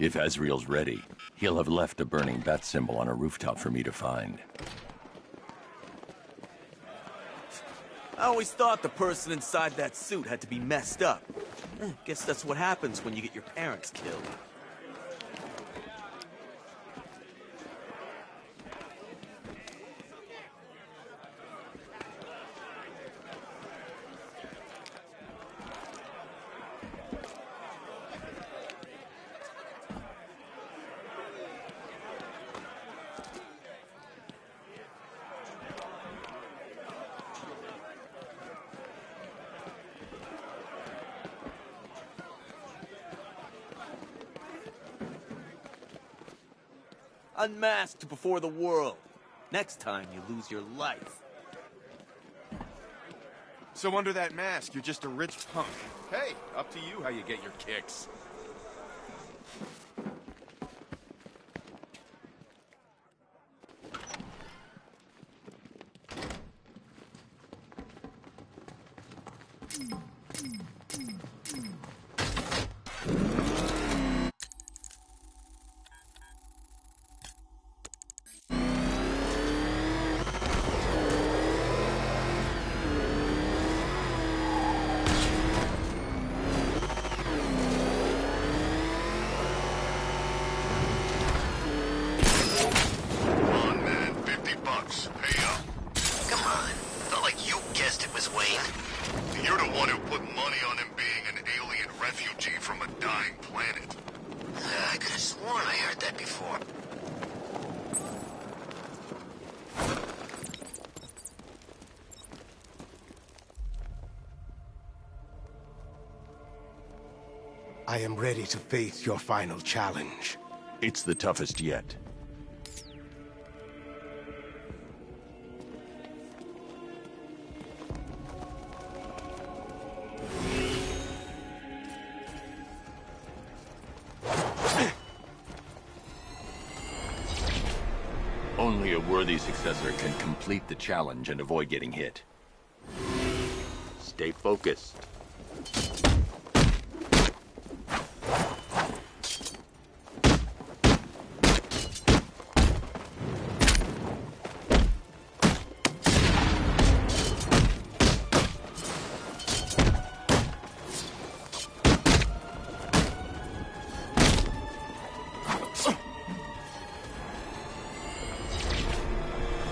If Azrael's ready, he'll have left a burning bat symbol on a rooftop for me to find. I always thought the person inside that suit had to be messed up. Guess that's what happens when you get your parents killed. Unmasked before the world. Next time, you lose your life. So under that mask, you're just a rich punk. Hey, up to you how you get your kicks. I am ready to face your final challenge. It's the toughest yet. Only a worthy successor can complete the challenge and avoid getting hit. Stay focused.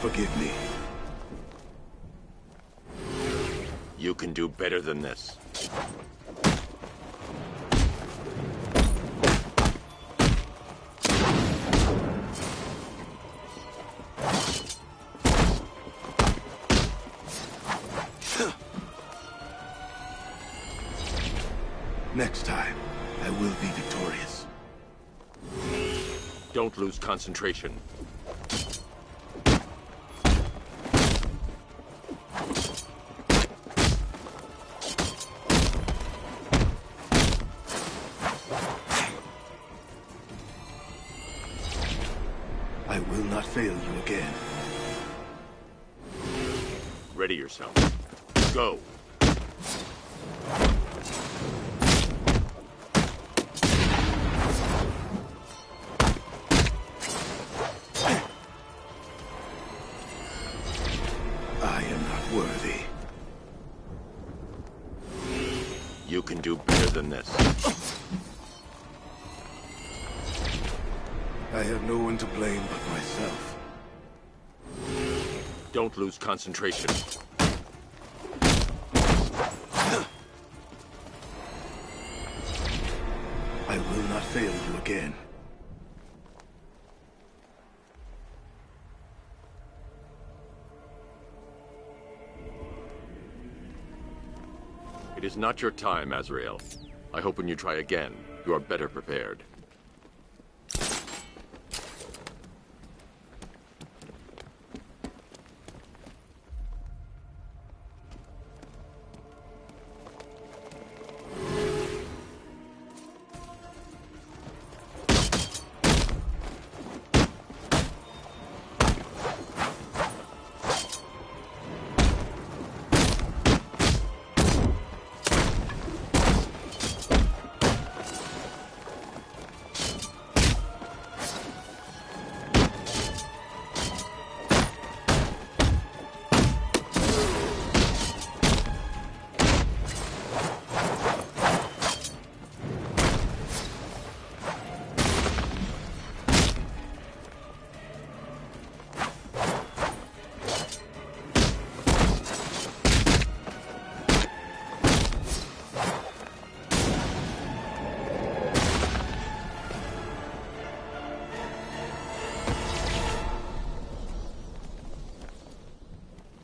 Forgive me. You can do better than this. Next time, I will be victorious. Don't lose concentration. I will not fail you again. Ready yourself. Go. I am not worthy. You can do better than this. I have no one to blame but myself. Don't lose concentration. I will not fail you again. It is not your time, Azrael. I hope when you try again, you are better prepared.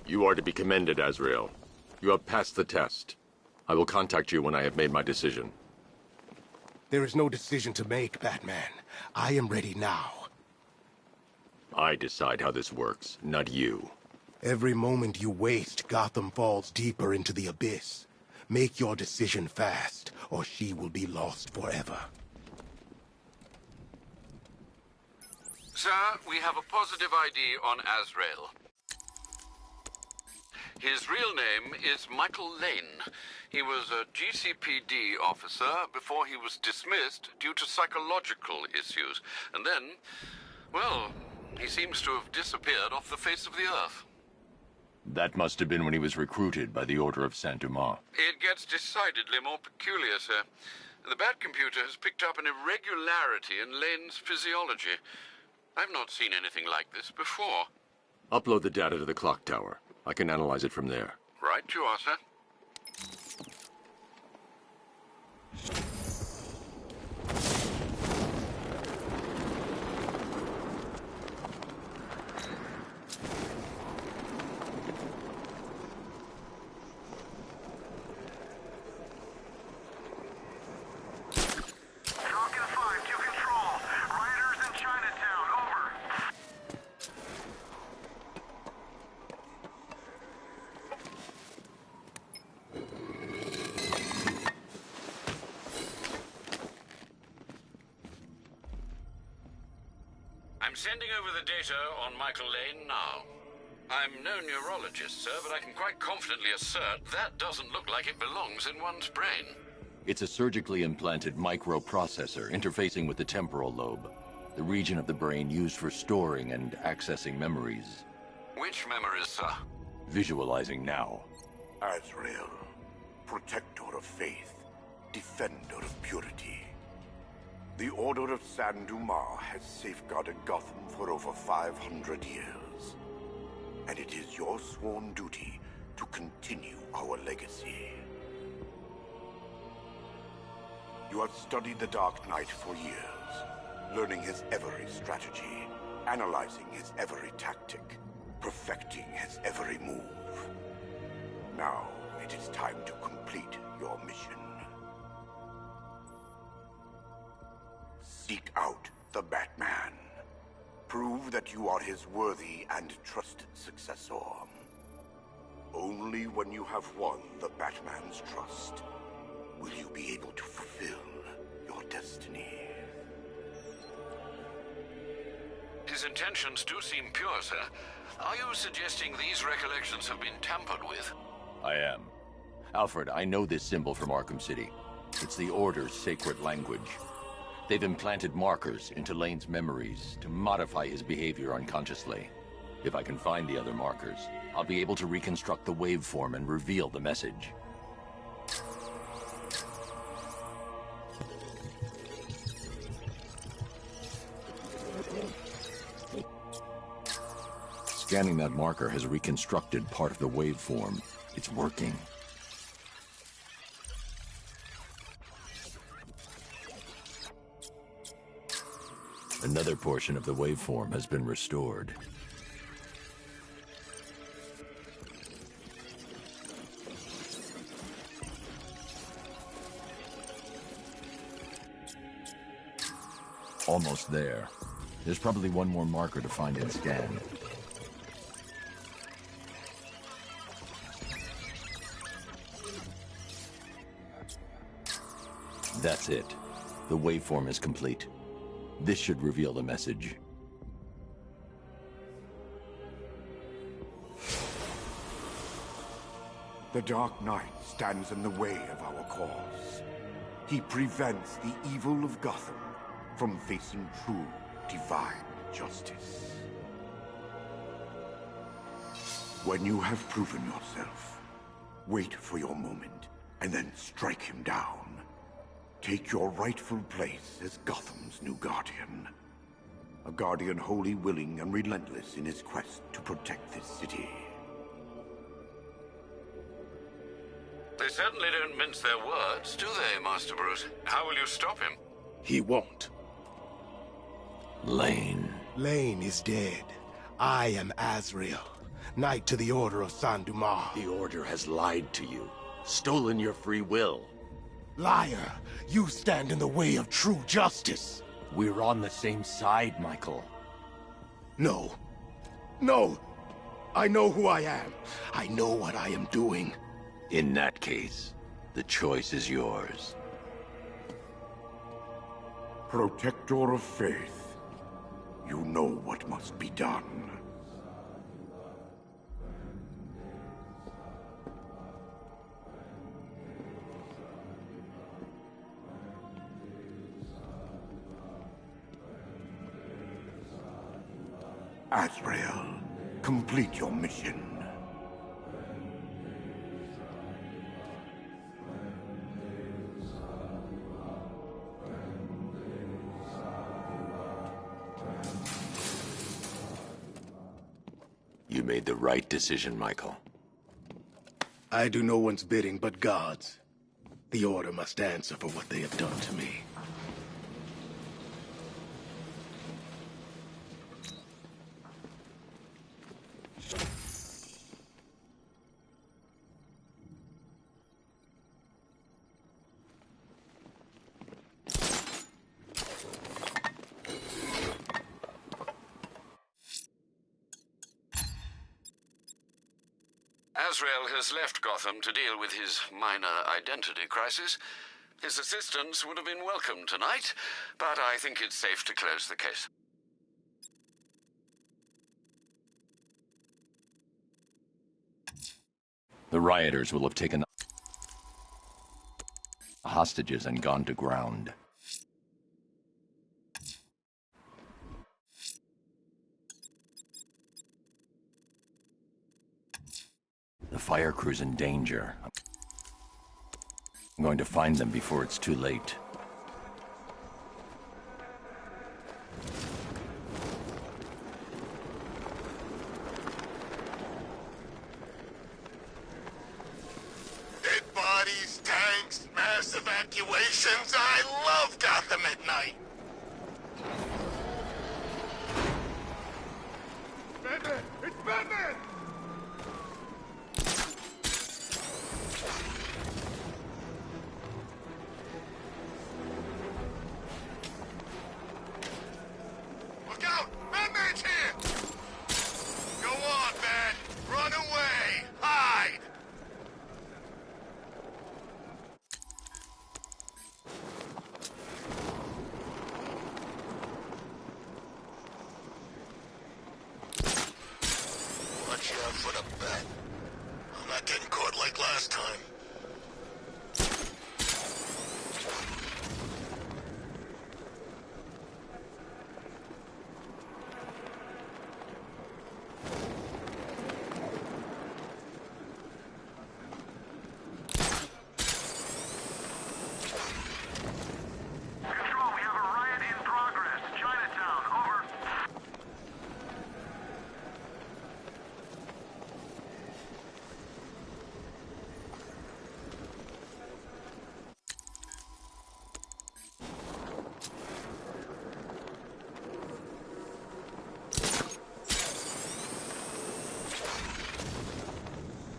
You are to be commended, Azrael. You have passed the test. I will contact you when I have made my decision. There is no decision to make, Batman. I am ready now. I decide how this works, not you. Every moment you waste, Gotham falls deeper into the abyss. Make your decision fast, or she will be lost forever. Sir, we have a positive ID on Azrael. His real name is Michael Lane. He was a GCPD officer before he was dismissed due to psychological issues. And then, well, he seems to have disappeared off the face of the earth. That must have been when he was recruited by the Order of Saint-Dumas. It gets decidedly more peculiar, sir. The Batcomputer has picked up an irregularity in Lane's physiology. I've not seen anything like this before. Upload the data to the clock tower. I can analyze it from there. Right you are, sir. I'm sending over the data on Michael Lane now. I'm no neurologist, sir, but I can quite confidently assert that doesn't look like it belongs in one's brain. It's a surgically implanted microprocessor interfacing with the temporal lobe, the region of the brain used for storing and accessing memories. Which memories, sir? Visualizing now. Azrael, protector of faith, defender of purity. The Order of Saint-Dumas has safeguarded Gotham for over 500 years. And it is your sworn duty to continue our legacy. You have studied the Dark Knight for years, learning his every strategy, analyzing his every tactic, perfecting his every move. Now, it is time to complete your mission. Seek out the Batman. Prove that you are his worthy and trusted successor. Only when you have won the Batman's trust will you be able to fulfill your destiny. His intentions do seem pure, sir. Are you suggesting these recollections have been tampered with? I am. Alfred, I know this symbol from Arkham City. It's the Order's sacred language. They've implanted markers into Lane's memories to modify his behavior unconsciously. If I can find the other markers, I'll be able to reconstruct the waveform and reveal the message. Scanning that marker has reconstructed part of the waveform. It's working. Another portion of the waveform has been restored. Almost there. There's probably one more marker to find and scan. That's it. The waveform is complete. This should reveal the message. The Dark Knight stands in the way of our cause. He prevents the evil of Gotham from facing true, divine justice. When you have proven yourself, wait for your moment, and then strike him down. Take your rightful place as Gotham's new guardian. A guardian wholly willing and relentless in his quest to protect this city. They certainly don't mince their words, do they, Master Bruce? How will you stop him? He won't. Lane. Lane is dead. I am Azrael. Knight to the Order of Saint-Dumas. The Order has lied to you, stolen your free will. Liar! You stand in the way of true justice! We're on the same side, Michael. No. No! I know who I am. I know what I am doing. In that case, the choice is yours. Protector of faith, you know what must be done. Azrael, complete your mission. You made the right decision, Michael. I do no one's bidding but God's. The Order must answer for what they have done to me. Azrael has left Gotham to deal with his minor identity crisis. His assistance would have been welcome tonight, but I think it's safe to close the case. The rioters will have taken hostages and gone to ground. The fire crew's in danger. I'm going to find them before it's too late. Dead bodies, tanks, mass evacuations. I love Gotham at night. Batman! It's Batman! Look out! Batman's here! Go on, Bat! Run away! Hide! Watch out for the Bat. I'm not getting caught like last time. Control, we have a riot in progress. Chinatown, over.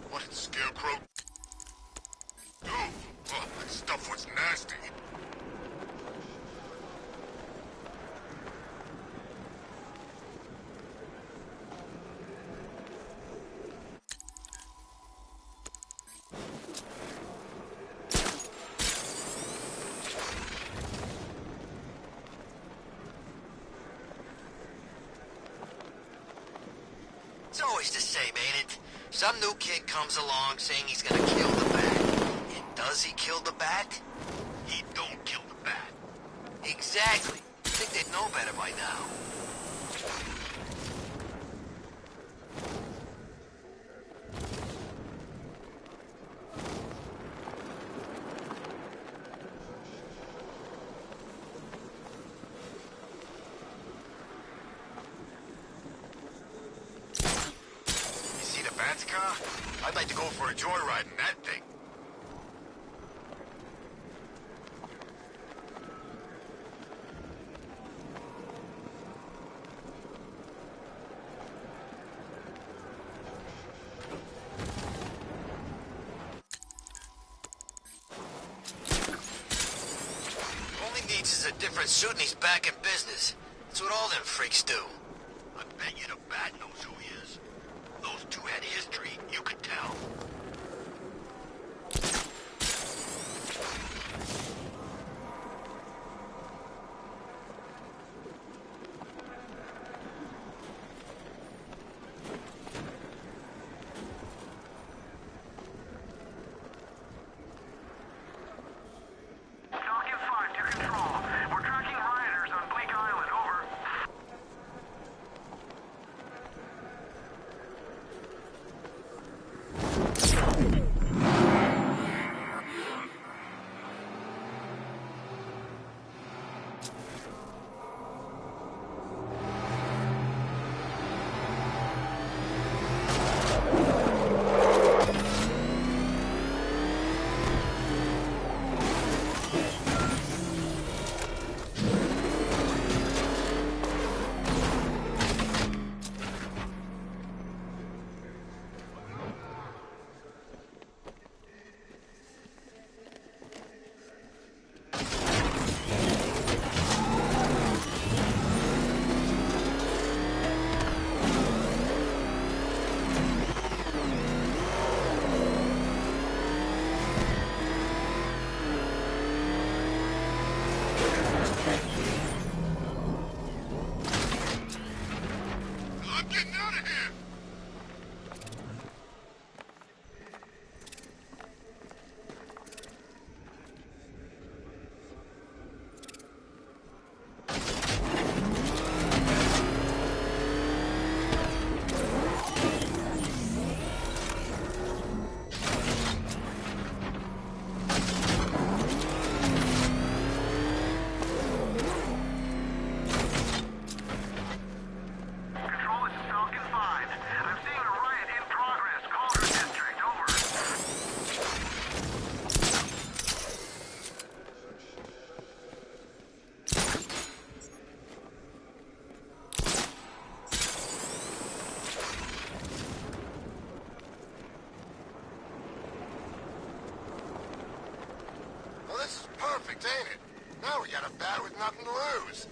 What, Scarecrow? Ooh, oh, that stuff was nasty. It's always the same, ain't it? Some new kid comes along saying he's gonna kill the Bat. And does he kill the Bat? He don't kill the Bat. Exactly. Think they'd know better by now. You see the Bat's car? I'd like to go for a joyride in that thing. a different suit and he's back in business. That's what all them freaks do. I bet you the Bat knows who he is. Those two had history, you could tell. Falcon 5 to control. We're tracking rioters on Bleak Island. Over. I'm getting out of here! Control, this is Falcon 5. I'm seeing a riot in progress. Calder District. Over. Well, this is perfect, ain't it? Now we got a Bat with nothing to lose.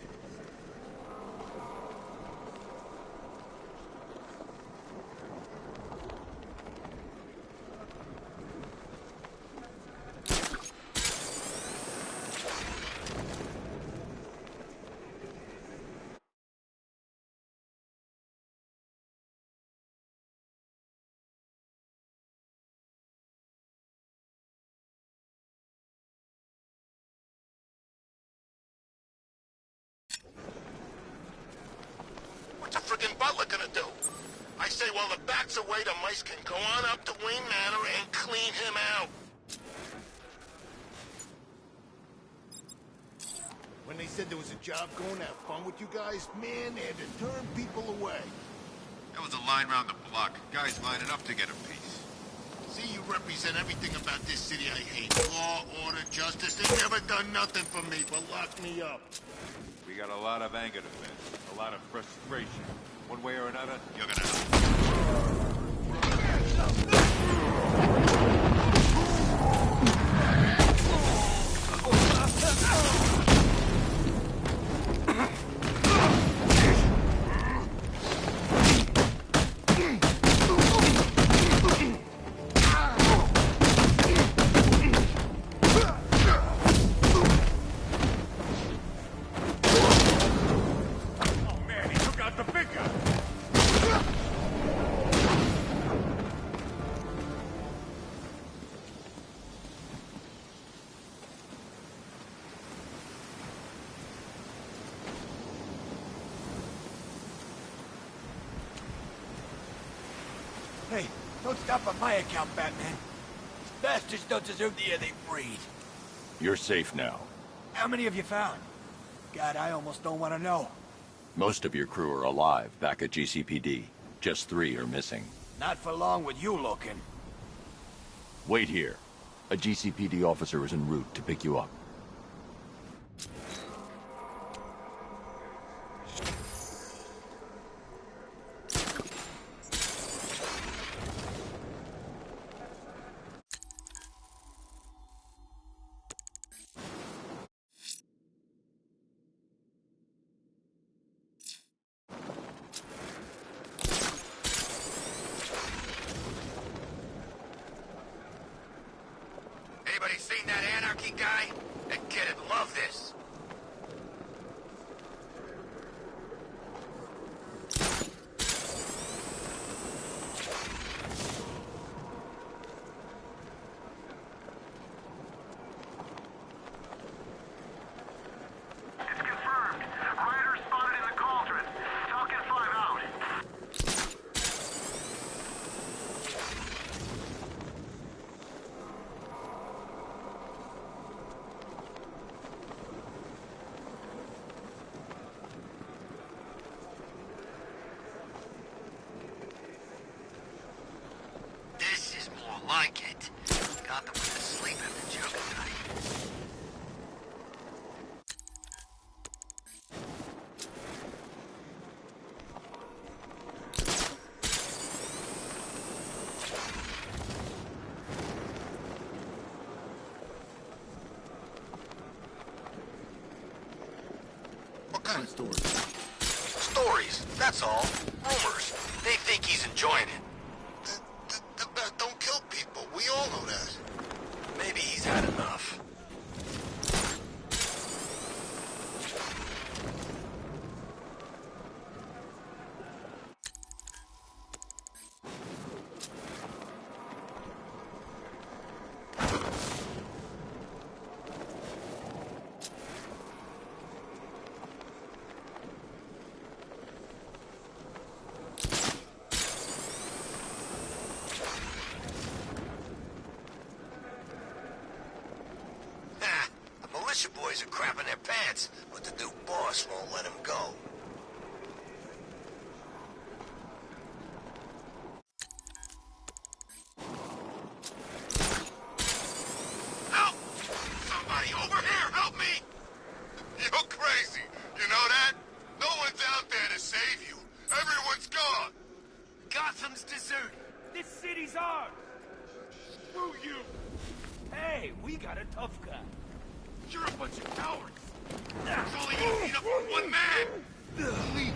What's a frickin' butler gonna do? I say while the Bat's away, the mice can go on up to Wayne Manor and clean him out. When they said there was a job going to have fun with you guys, man, they had to turn people away. That was a line round the block. Guys lining up to get a piece. See, you represent everything about this city I hate. Law, order, justice. They've never done nothing for me but lock me up. We got a lot of anger to vent, a lot of frustration. One way or another, you're gonna help. Oh man, he took out the big guy. Hey, don't stop on my account, Batman. These bastards don't deserve the air they breathe. You're safe now. How many have you found? God, I almost don't want to know. Most of your crew are alive back at GCPD. Just 3 are missing. Not for long with you looking. Wait here. A GCPD officer is en route to pick you up. lucky guy? That kid'd love this. It's confirmed. Riders spotted in the cauldron. Falcon 5 out. This is more like it. Got them with a sleep after Juggernaut. What kind of stories? Stories, that's all. Rumors. They think he's enjoying it. The bat don't kill people. We all know that. Maybe he's had enough. The militia boys are crapping their pants, but the new boss won't let him go. Help! Somebody over here, help me! You're crazy. You know that? No one's out there to save you. Everyone's gone. Gotham's deserted. This city's ours! Screw you! Hey, we got a tough guy. You're a bunch of cowards. It's only easy enough for one man. Legally,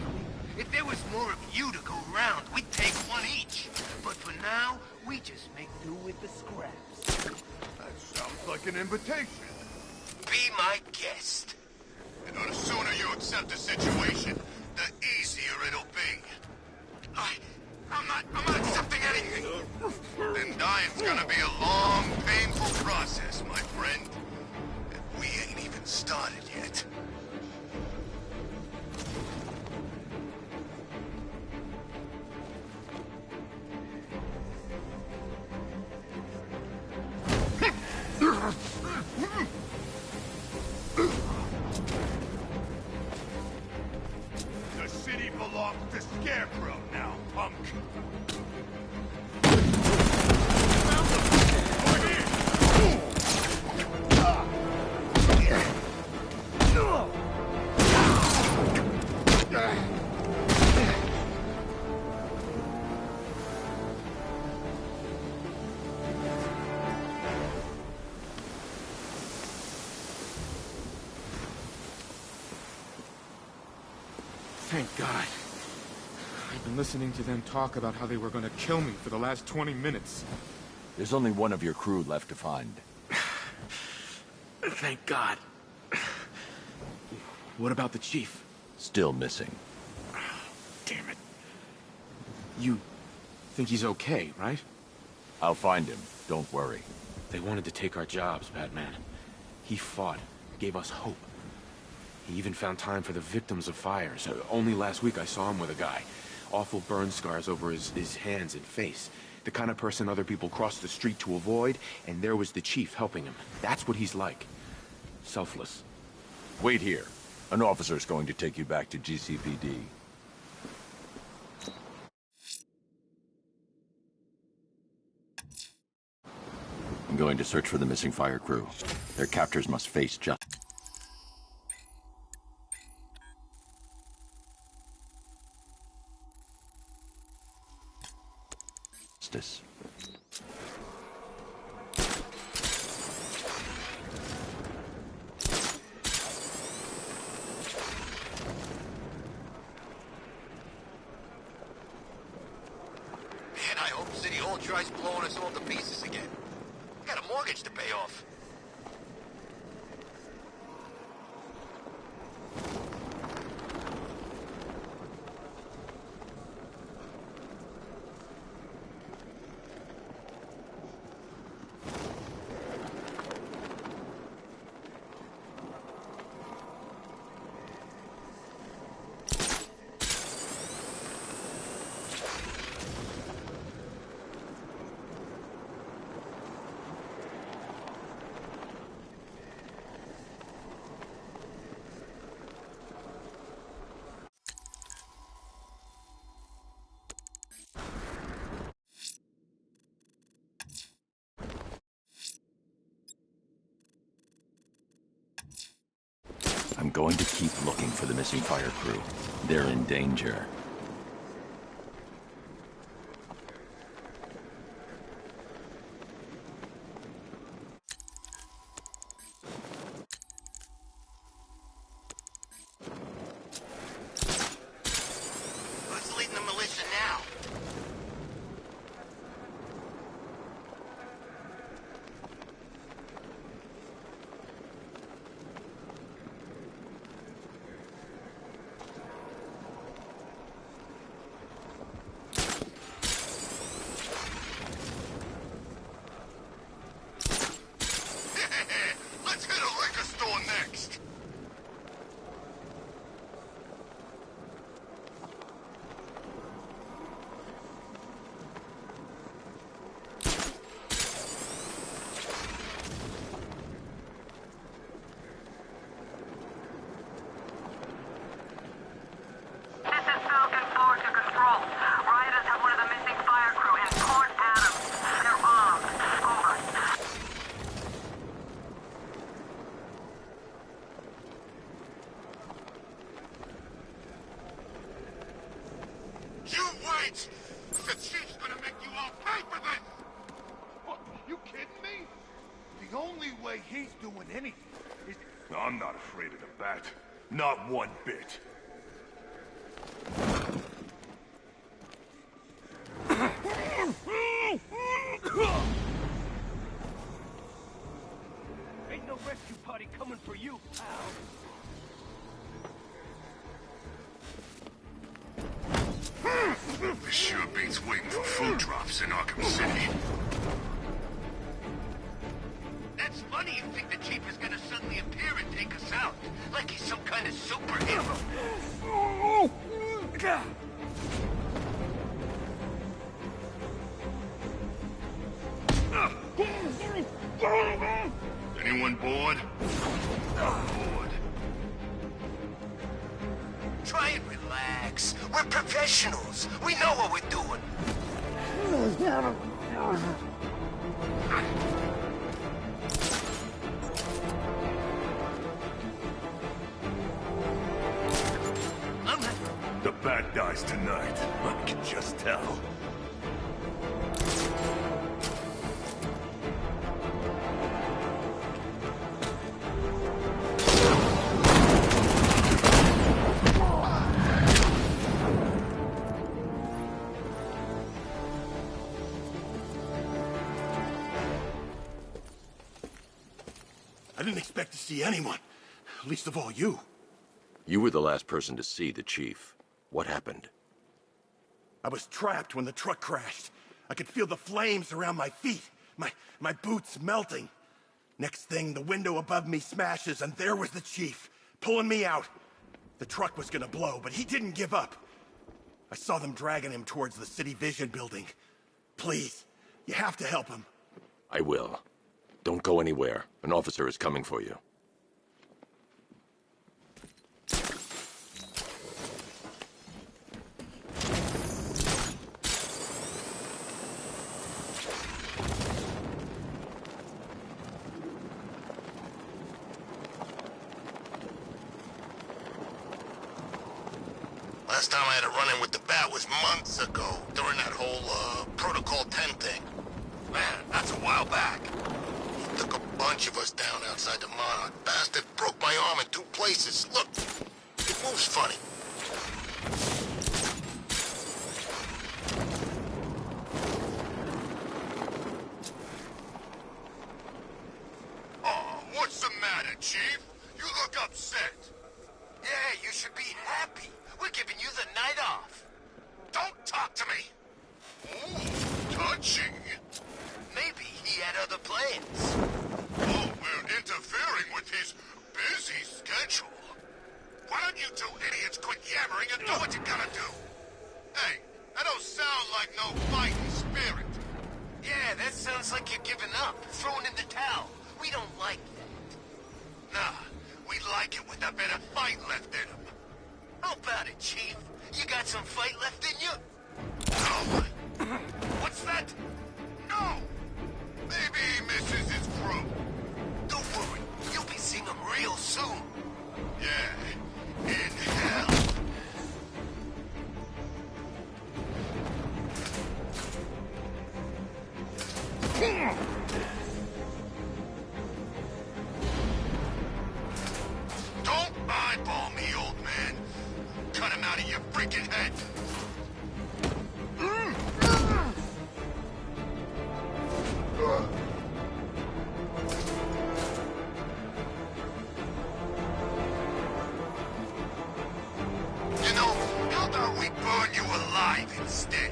if there was more of you to go around, we'd take one each. But for now, we just make do with the scraps. That sounds like an invitation. Be my guest. You know, the sooner you accept the situation, the easier it'll be. I'm not accepting anything. Then dying's gonna be a long, painful process, my friend. And we ain't even started yet. The city belongs to Scarecrow now, punk. Thank God. I've been listening to them talk about how they were gonna kill me for the last 20 minutes. There's only one of your crew left to find. Thank God. What about the chief? Still missing. Damn it. You think he's okay, right? I'll find him. Don't worry. They wanted to take our jobs, Batman. He fought, gave us hope. He even found time for the victims of fires. Only last week I saw him with a guy. Awful burn scars over his hands and face. The kind of person other people cross the street to avoid, and there was the chief helping him. That's what he's like. Selfless. Wait here. An officer's going to take you back to GCPD. I'm going to search for the missing fire crew. Their captors must face justice. Man, I hope City Hall tries blowing us all to pieces again. I got a mortgage to pay off. I'm going to keep looking for the missing fire crew. They're in danger. Who's leading the militia now? Let's hit a liquor store next. This is Falcon 4 to control. Rioters have one of the missing fire crew in Port Adams. They're armed. Over. You wait! The chief's gonna make you all pay for this! What, you kidding me? The only way he's doing anything is... I'm not afraid of the bat. Not one bit. Ain't no rescue party coming for you, pal. This sure beats waiting for food drops in Arkham City. That's funny you think the chief is gonna suddenly appear and take us out. Like he's some kind of superhero. Anyone bored? I'm bored. Try and relax. We're professionals. We know what we're doing. The bat dies tonight. I can just tell. I didn't expect to see anyone. Least of all you. You were the last person to see the chief. What happened? I was trapped when the truck crashed. I could feel the flames around my feet. My boots melting. Next thing, the window above me smashes, and there was the chief, pulling me out. The truck was gonna blow, but he didn't give up. I saw them dragging him towards the City Vision building. Please, you have to help him. I will. Don't go anywhere. An officer is coming for you. Last time I had a run-in with the bat was months ago, during that whole, Protocol 10 thing. Man, that's a while back. He took a bunch of us down outside the Monarch. Bastard broke my arm in 2 places. Look, it moves funny. Oh, what's the matter, Chief? You look upset. Yeah, you should be happy. We're giving you the night off. Don't talk to me. Ooh, touching. Maybe he had other plans. Oh, we're interfering with his busy schedule. Why don't you two idiots quit yammering and do what you gotta do? Hey, that don't sound like no fighting spirit. Yeah, that sounds like you're giving up, throwing in the towel. We don't like that. Nah, we like it with a bit of fight left in him. How about it, Chief? You got some fight left in you? No. What's that? No. Maybe he misses his crew. Don't worry, you'll be seeing him real soon. Yeah, Don't eyeball me, old man. Cut him out of your freaking head. You know, how about we burn you alive instead?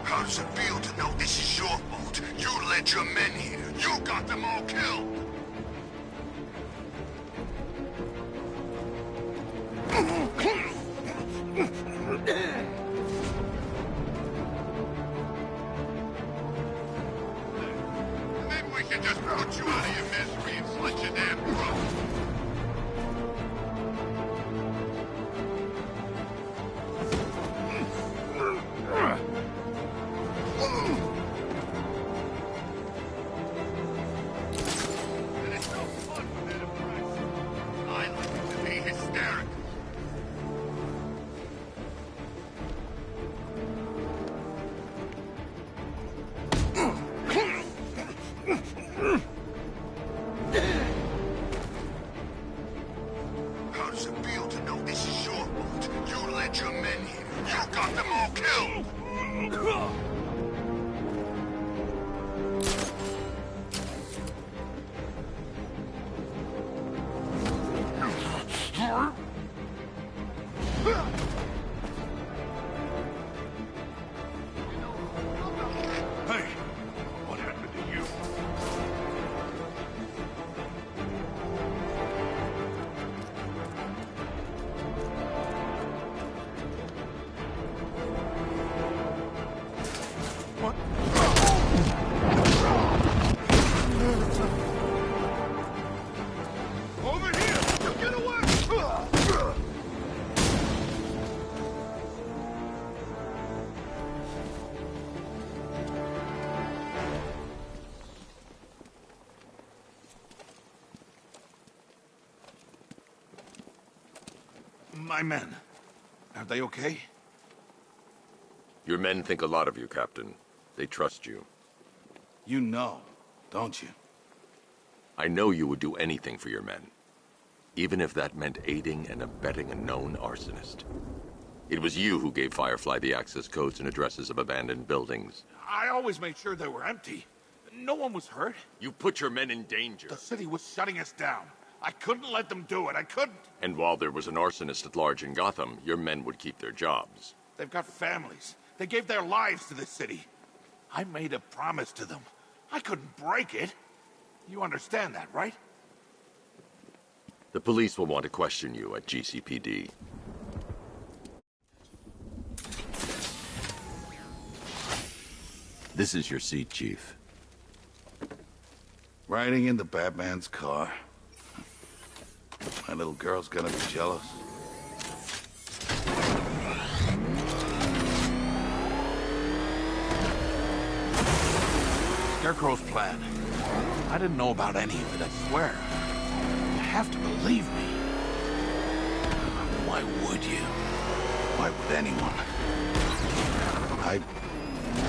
How does it feel to know this is your fault? You led your men here. You got them all killed. Maybe we can just put you out of your misery and slit your damn throat. And it's no fun when they're depressed. I like it to be hysterical. How does it feel to know this is your fault? You led your men here. You got them all killed. Hey, what happened to you? Over here! Get away! My men, are they okay? Your men think a lot of you, Captain. They trust you. You know, don't you? I know you would do anything for your men. Even if that meant aiding and abetting a known arsonist. It was you who gave Firefly the access codes and addresses of abandoned buildings. I always made sure they were empty. No one was hurt. You put your men in danger. The city was shutting us down. I couldn't let them do it. I couldn't. And while there was an arsonist at large in Gotham, your men would keep their jobs. They've got families. They gave their lives to this city. I made a promise to them. I couldn't break it. You understand that, right? The police will want to question you at GCPD. This is your seat, Chief. Riding in the Batman's car. My little girl's gonna be jealous. Scarecrow's plan. I didn't know about any of it, I swear. You have to believe me. Why would you? Why would anyone? I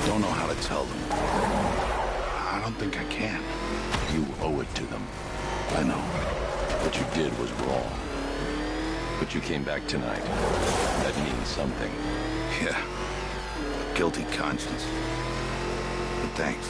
don't know how to tell them. I don't think I can. You owe it to them. I know. What you did was wrong. But you came back tonight. That means something. Yeah. A guilty conscience. But thanks.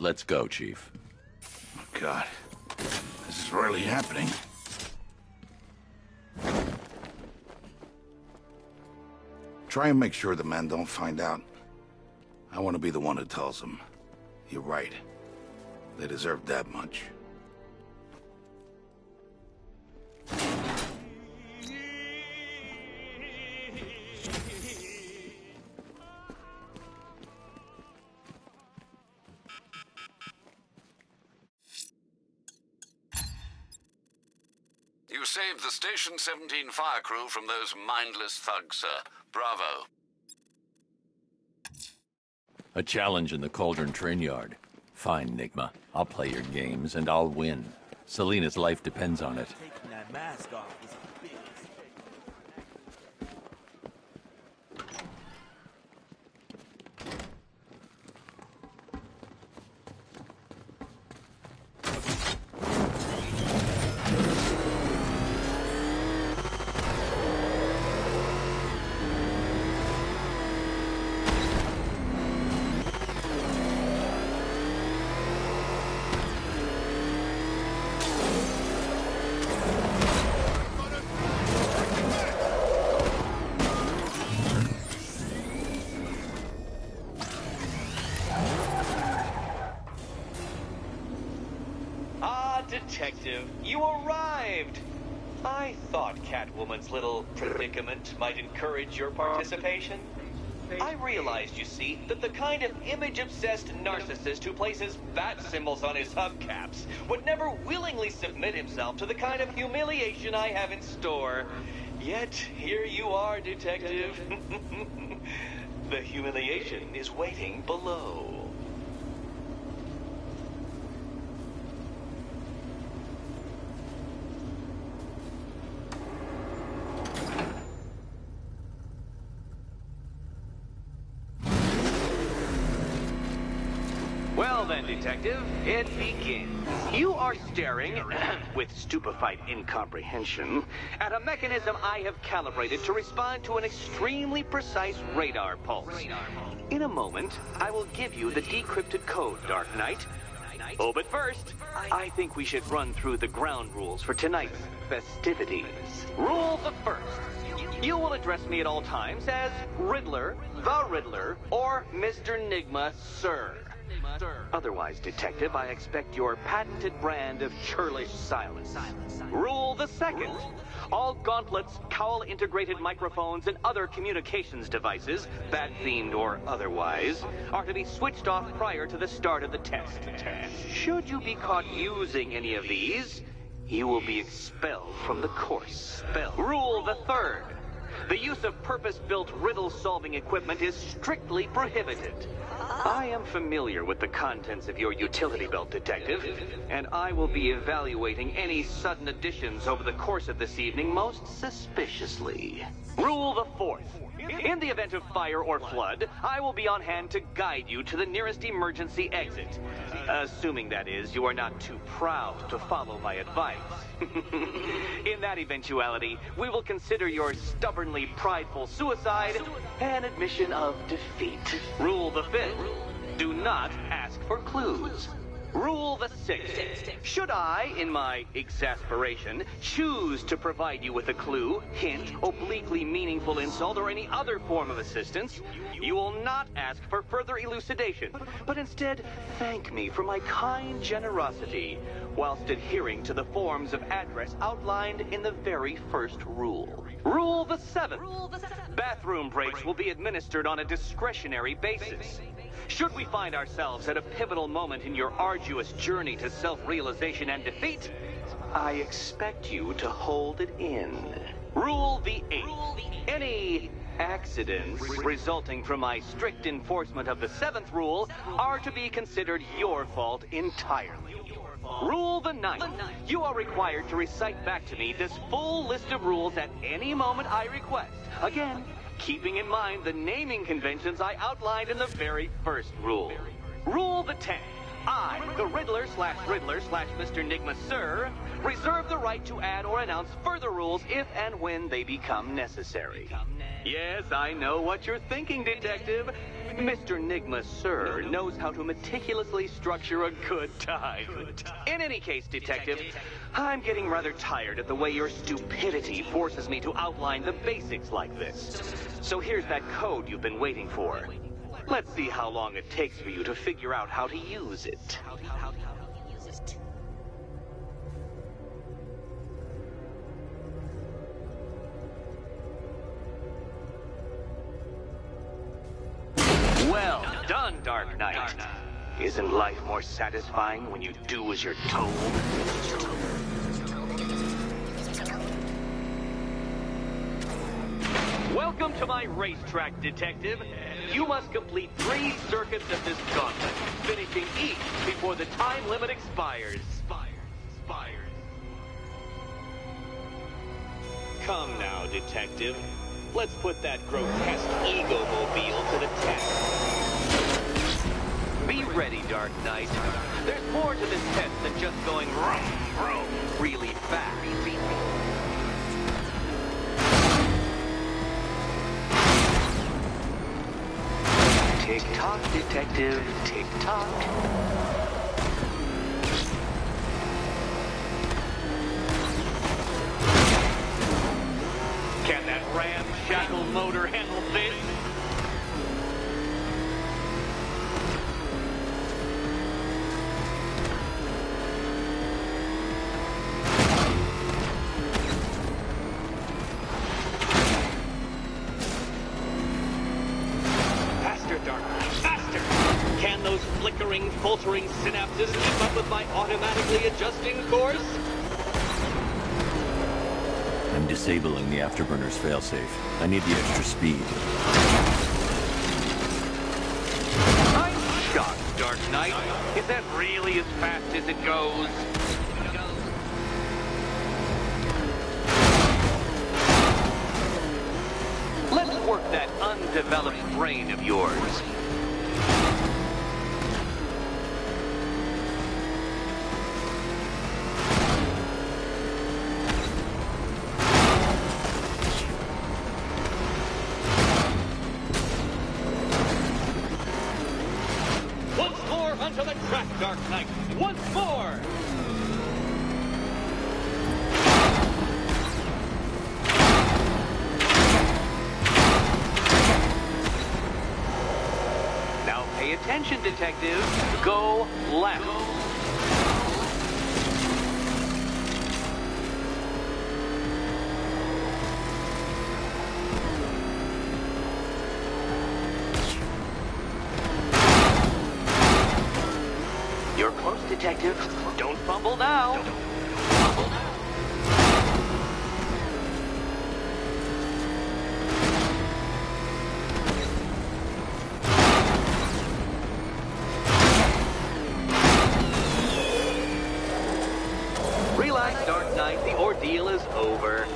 Let's go, Chief. Oh, God. This is really happening. Try and make sure the men don't find out. I want to be the one who tells them. You're right. They deserve that much. saved the Station 17 fire crew from those mindless thugs, sir. Bravo. A challenge in the Cauldron train yard. Fine, Nigma. I'll play your games, and I'll win. Selena's life depends on it. Taking that mask off was a big mistake. Detective, you arrived! I thought Catwoman's little predicament might encourage your participation. I realized, you see, that the kind of image-obsessed narcissist who places bat symbols on his hubcaps would never willingly submit himself to the kind of humiliation I have in store. Yet, here you are, Detective. The humiliation is waiting below. Well then, Detective, it begins. You are staring, with stupefied incomprehension, at a mechanism I have calibrated to respond to an extremely precise radar pulse. In a moment, I will give you the decrypted code, Dark Knight. Oh, but first, I think we should run through the ground rules for tonight's festivities. Rule the first. You will address me at all times as Riddler, the Riddler, or Mr. Nigma, sir. Otherwise, Detective, I expect your patented brand of churlish silence. Rule the second. All gauntlets, cowl-integrated microphones, and other communications devices, bat-themed or otherwise, are to be switched off prior to the start of the test. Should you be caught using any of these, you will be expelled from the course. Rule the third. The use of purpose-built riddle-solving equipment is strictly prohibited. I am familiar with the contents of your utility belt, Detective, and I will be evaluating any sudden additions over the course of this evening most suspiciously. Rule the fourth. In the event of fire or flood, I will be on hand to guide you to the nearest emergency exit. Assuming, that is, you are not too proud to follow my advice. In that eventuality, we will consider your stubbornly prideful suicide an admission of defeat. Rule the fifth. Do not ask for clues. Rule the sixth. Should I, in my exasperation, choose to provide you with a clue, hint, obliquely meaningful insult, or any other form of assistance, you will not ask for further elucidation, but instead thank me for my kind generosity, whilst adhering to the forms of address outlined in the very first rule. Rule the seventh. Bathroom breaks will be administered on a discretionary basis. Should we find ourselves at a pivotal moment in your arduous journey to self-realization and defeat, I expect you to hold it in. Rule the eighth. Any accidents resulting from my strict enforcement of the seventh rule are to be considered your fault entirely. Rule the ninth. You are required to recite back to me this full list of rules at any moment I request. Again, keeping in mind the naming conventions I outlined in the very first rule. Rule the 10th. I, the Riddler/Mr. Nigma, sir, reserve the right to add or announce further rules if and when they become necessary. Yes, I know what you're thinking, Detective. Mr. Nigma, sir, knows how to meticulously structure a good time. In any case, Detective, I'm getting rather tired of the way your stupidity forces me to outline the basics like this. So here's that code you've been waiting for. Let's see how long it takes for you to figure out how to use it. Well done, Dark Knight. Isn't life more satisfying when you do as you're told? Welcome to my racetrack, Detective. You must complete 3 circuits of this gauntlet, finishing each before the time limit expires. Come now, Detective. Let's put that grotesque ego-mobile to the test. Be ready, Dark Knight. There's more to this test than just going vroom, vroom really fast. Tick-tock, Detective, tick-tock. Can that ramshackle motor handle this? Flickering, faltering synapses keep up with my automatically adjusting course? I'm disabling the afterburner's failsafe. I need the extra speed. I'm shocked, Dark Knight. Is that really as fast as it goes? Let's work that undeveloped brain of yours. Onto the track, Dark Knight. Once more! Now pay attention, Detective. Go left. You're close, Detective. Don't fumble now. Relax, Dark Knight. The ordeal is over.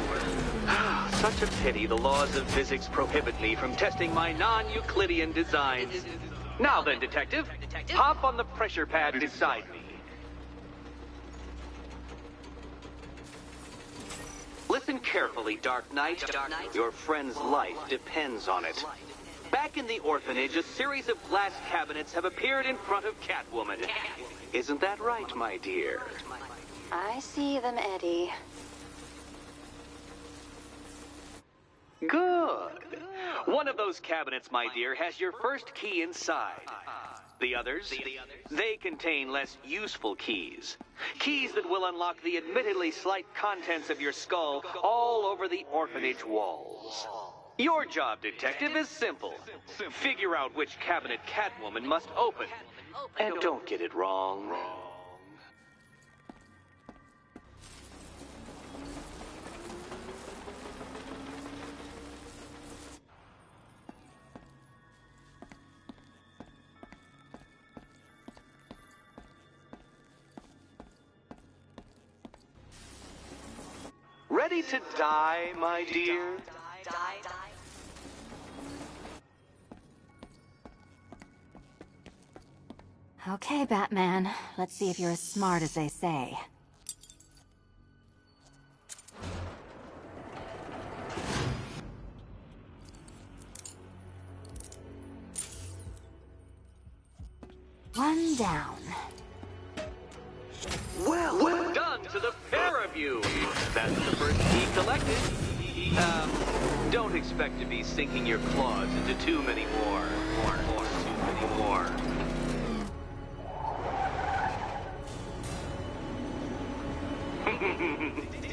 Such a pity the laws of physics prohibit me from testing my non-Euclidean designs. Now then, Detective, hop on the pressure pad beside me. Listen carefully, Dark Knight. Your friend's life depends on it. Back in the orphanage, a series of glass cabinets have appeared in front of Catwoman. Isn't that right, my dear? I see them, Eddie. Good. One of those cabinets, my dear, has your first key inside. The others, they contain less useful keys. Keys that will unlock the admittedly slight contents of your skull all over the orphanage walls. Your job, Detective, is simple. Figure out which cabinet Catwoman must open. And don't get it wrong. Ready to die, my dear? Okay, Batman. Let's see if you're as smart as they say. One down. Well done to the pair of you. That's the first key collected. Don't expect to be sinking your claws into too many more. Too many more.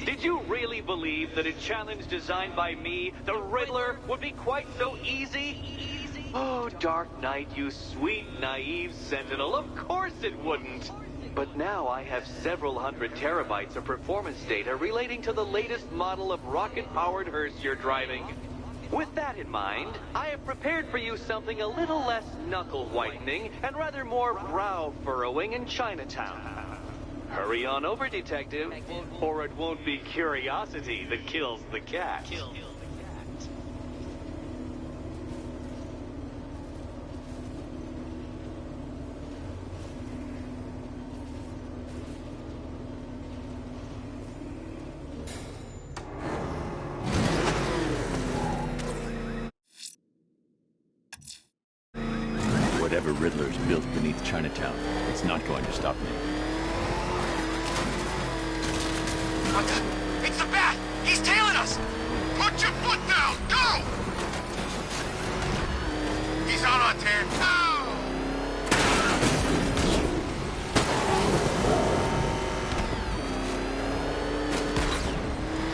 Did you really believe that a challenge designed by me, the Riddler, would be quite so easy? Oh, Dark Knight, you sweet, naive sentinel, of course it wouldn't. But now I have several hundred terabytes of performance data relating to the latest model of rocket-powered hearse you're driving. With that in mind, I have prepared for you something a little less knuckle-whitening and rather more brow-furrowing in Chinatown. Hurry on over, Detective, or it won't be curiosity that kills the cat. Whatever Riddler's built beneath Chinatown, it's not going to stop me. What the? It's the bat! He's tailing us! Put your foot down! Go! He's out on 10. No!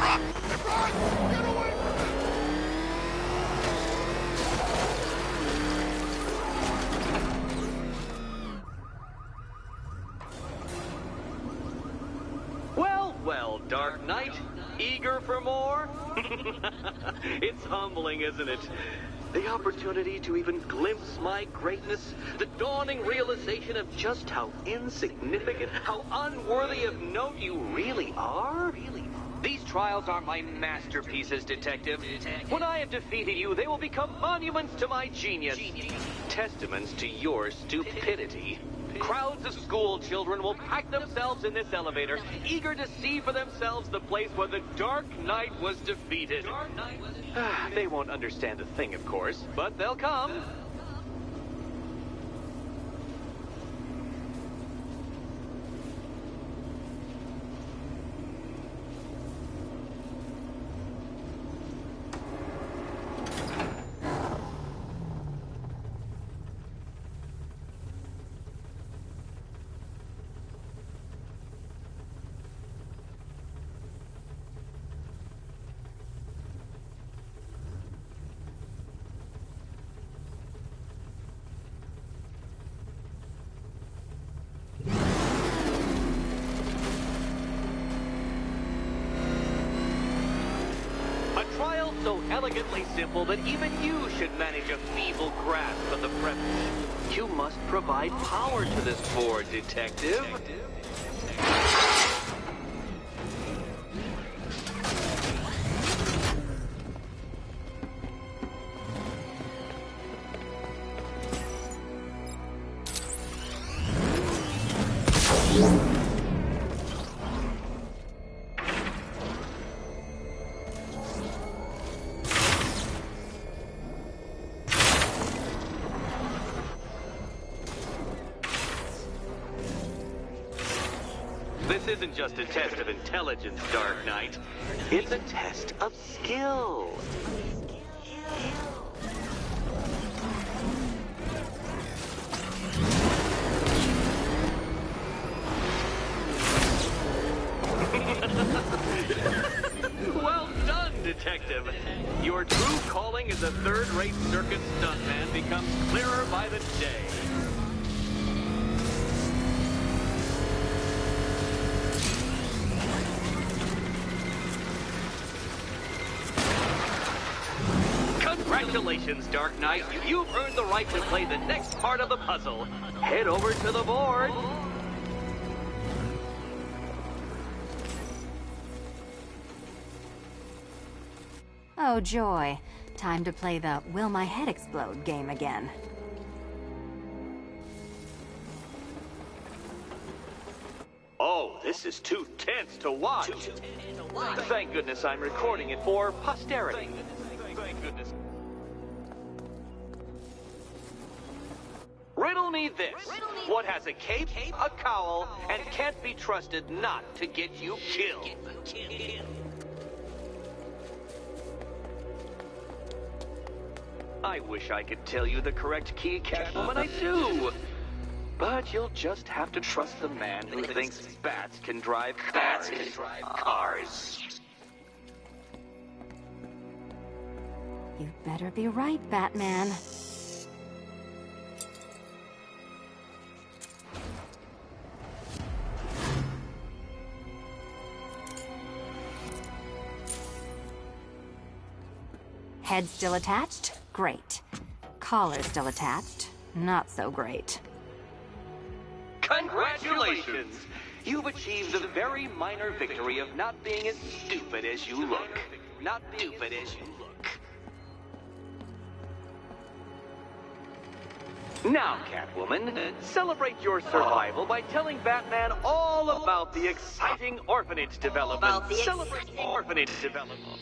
Run! Run! Get away from him! Well, Dark Knight, eager for more? It's humbling, isn't it? The opportunity to even glimpse my greatness, the dawning realization of just how insignificant, how unworthy of note you really are? These trials are my masterpieces, Detective. When I have defeated you, they will become monuments to my genius, testaments to your stupidity. Crowds of school children will pack themselves in this elevator, eager to see for themselves the place where the Dark Knight was defeated. They won't understand a thing, of course, but they'll come. So elegantly simple that even you should manage a feeble grasp of the premise. You must provide power to this board, Detective. This isn't just a test of intelligence, Dark Knight. It's a test of skill. Well done, Detective. Your true calling as a third-rate circus stuntman becomes clearer by the day. Congratulations, Dark Knight. You've earned the right to play the next part of the puzzle. Head over to the board. Oh, joy. Time to play the Will My Head Explode game again. Oh, this is too tense to watch. Thank goodness I'm recording it for posterity. Thank goodness. Riddle me this. What has a cape, a cowl, and can't be trusted not to get you killed? I wish I could tell you the correct key, Catwoman, I do. But you'll just have to trust the man who thinks bats can drive cars. You better be right, Batman. Head still attached? Great. Collar still attached? Not so great. Congratulations! You've achieved the very minor victory of not being as stupid as you look. Not stupid as you look. Now, Catwoman, celebrate your survival by telling Batman all about the exciting orphanage development. Celebrate the orphanage development.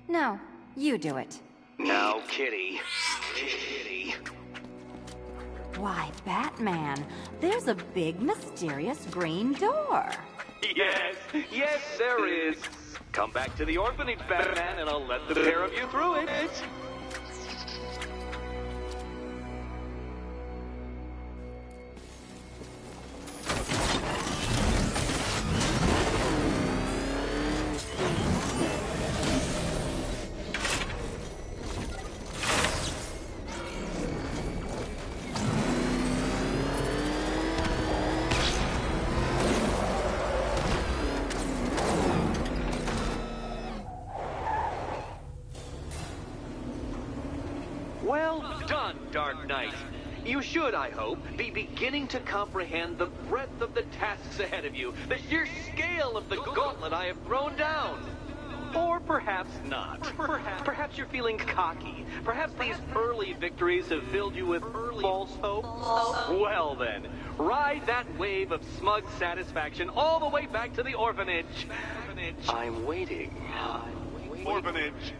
No, you do it. Now, Kitty. Kitty. Why, Batman, there's a big, mysterious green door. Yes, yes, there is. Come back to the orphanage, Batman, and I'll let the pair of you through it. Well done, Dark Knight. You should, I hope, be beginning to comprehend the breadth of the tasks ahead of you, the sheer scale of the gauntlet I have thrown down. Or perhaps not. Perhaps you're feeling cocky. Perhaps these early victories have filled you with false hope. Well then, ride that wave of smug satisfaction all the way back to the orphanage. I'm waiting. Orphanage.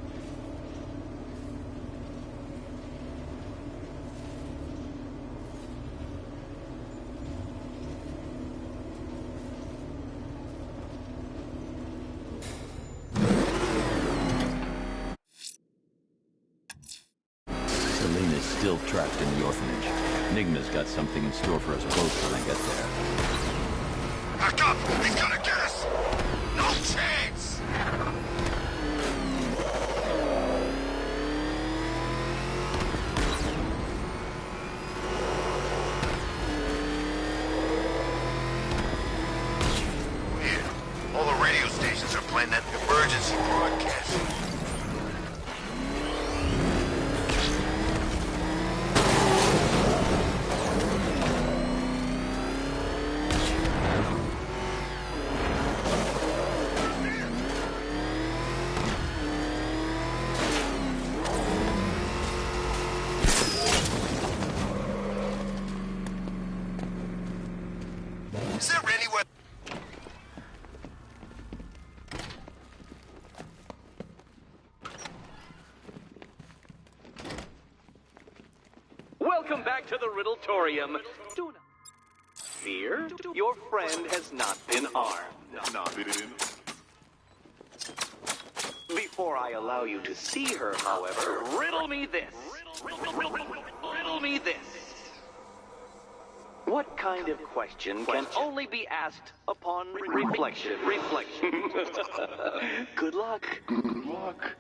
Selena's still trapped in the orphanage. Enigma's got something in store for us both when I get there. Back up! He's gonna get us! No chance! Yeah, all the radio stations are playing that emergency broadcast. Is there anywhere... Welcome back to the Riddletorium. Do not fear. Your friend has not been armed. Before I allow you to see her, however, riddle me this. Riddle me this. What kind of question can only be asked upon reflection? Good luck. Good luck.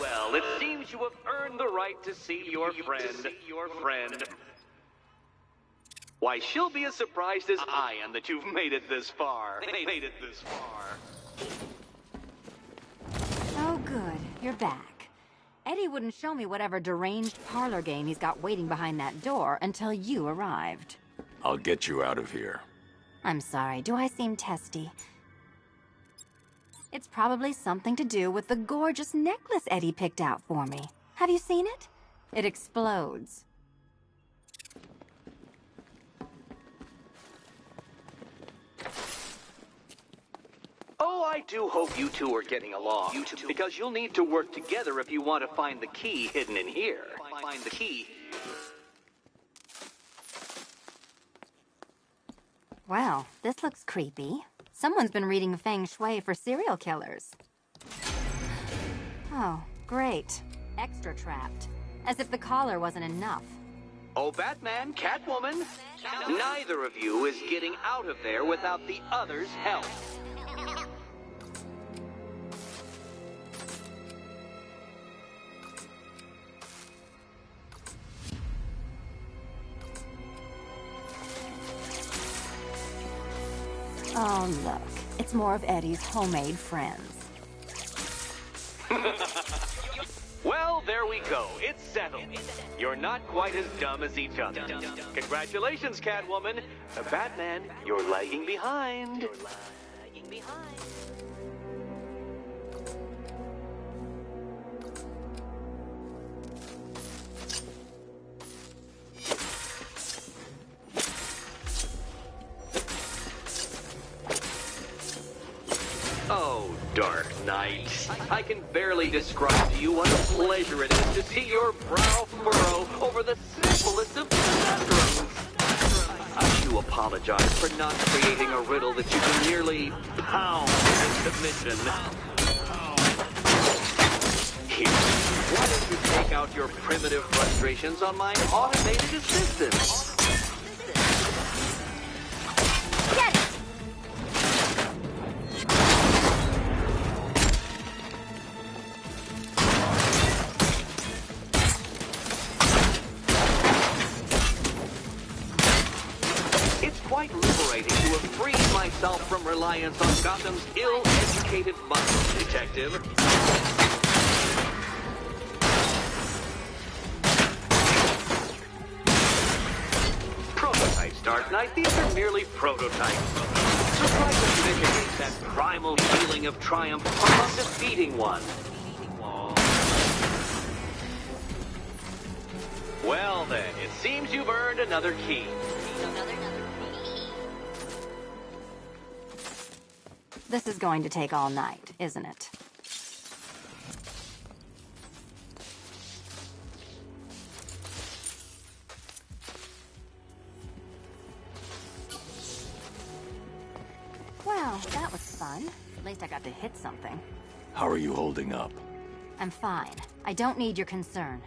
Well, it seems you have earned the right to see your friend. Why, she'll be as surprised as I am that you've made it this far. Oh, good. You're back. Eddie wouldn't show me whatever deranged parlor game he's got waiting behind that door until you arrived. I'll get you out of here. I'm sorry, do I seem testy? It's probably something to do with the gorgeous necklace Eddie picked out for me. Have you seen it? It explodes. I do hope you two are getting along, because you'll need to work together if you want to find the key hidden in here. Find the key. Well, this looks creepy. Someone's been reading Feng Shui for serial killers. Oh, great. Extra trapped. As if the collar wasn't enough. Oh, Batman, Catwoman, neither of you is getting out of there without the other's help. Oh, look. It's more of Eddie's homemade friends. Well, there we go. It's settled. You're not quite as dumb as each other. Congratulations, Catwoman. Batman, you're lagging behind. Oh, Dark Knight. I can barely describe to you what a pleasure it is to see your brow furrow over the simplest of conundrums. I do apologize for not creating a riddle that you can nearly pound into submission. Here, why don't you take out your primitive frustrations on my automated assistant? From reliance on Gotham's ill-educated muscle detective. Prototypes, Dark Knight. These are merely prototypes. So try to mitigate that primal feeling of triumph upon defeating one. Well then, it seems you've earned another key. This is going to take all night, isn't it? Well, that was fun. At least I got to hit something. How are you holding up? I'm fine. I don't need your concern.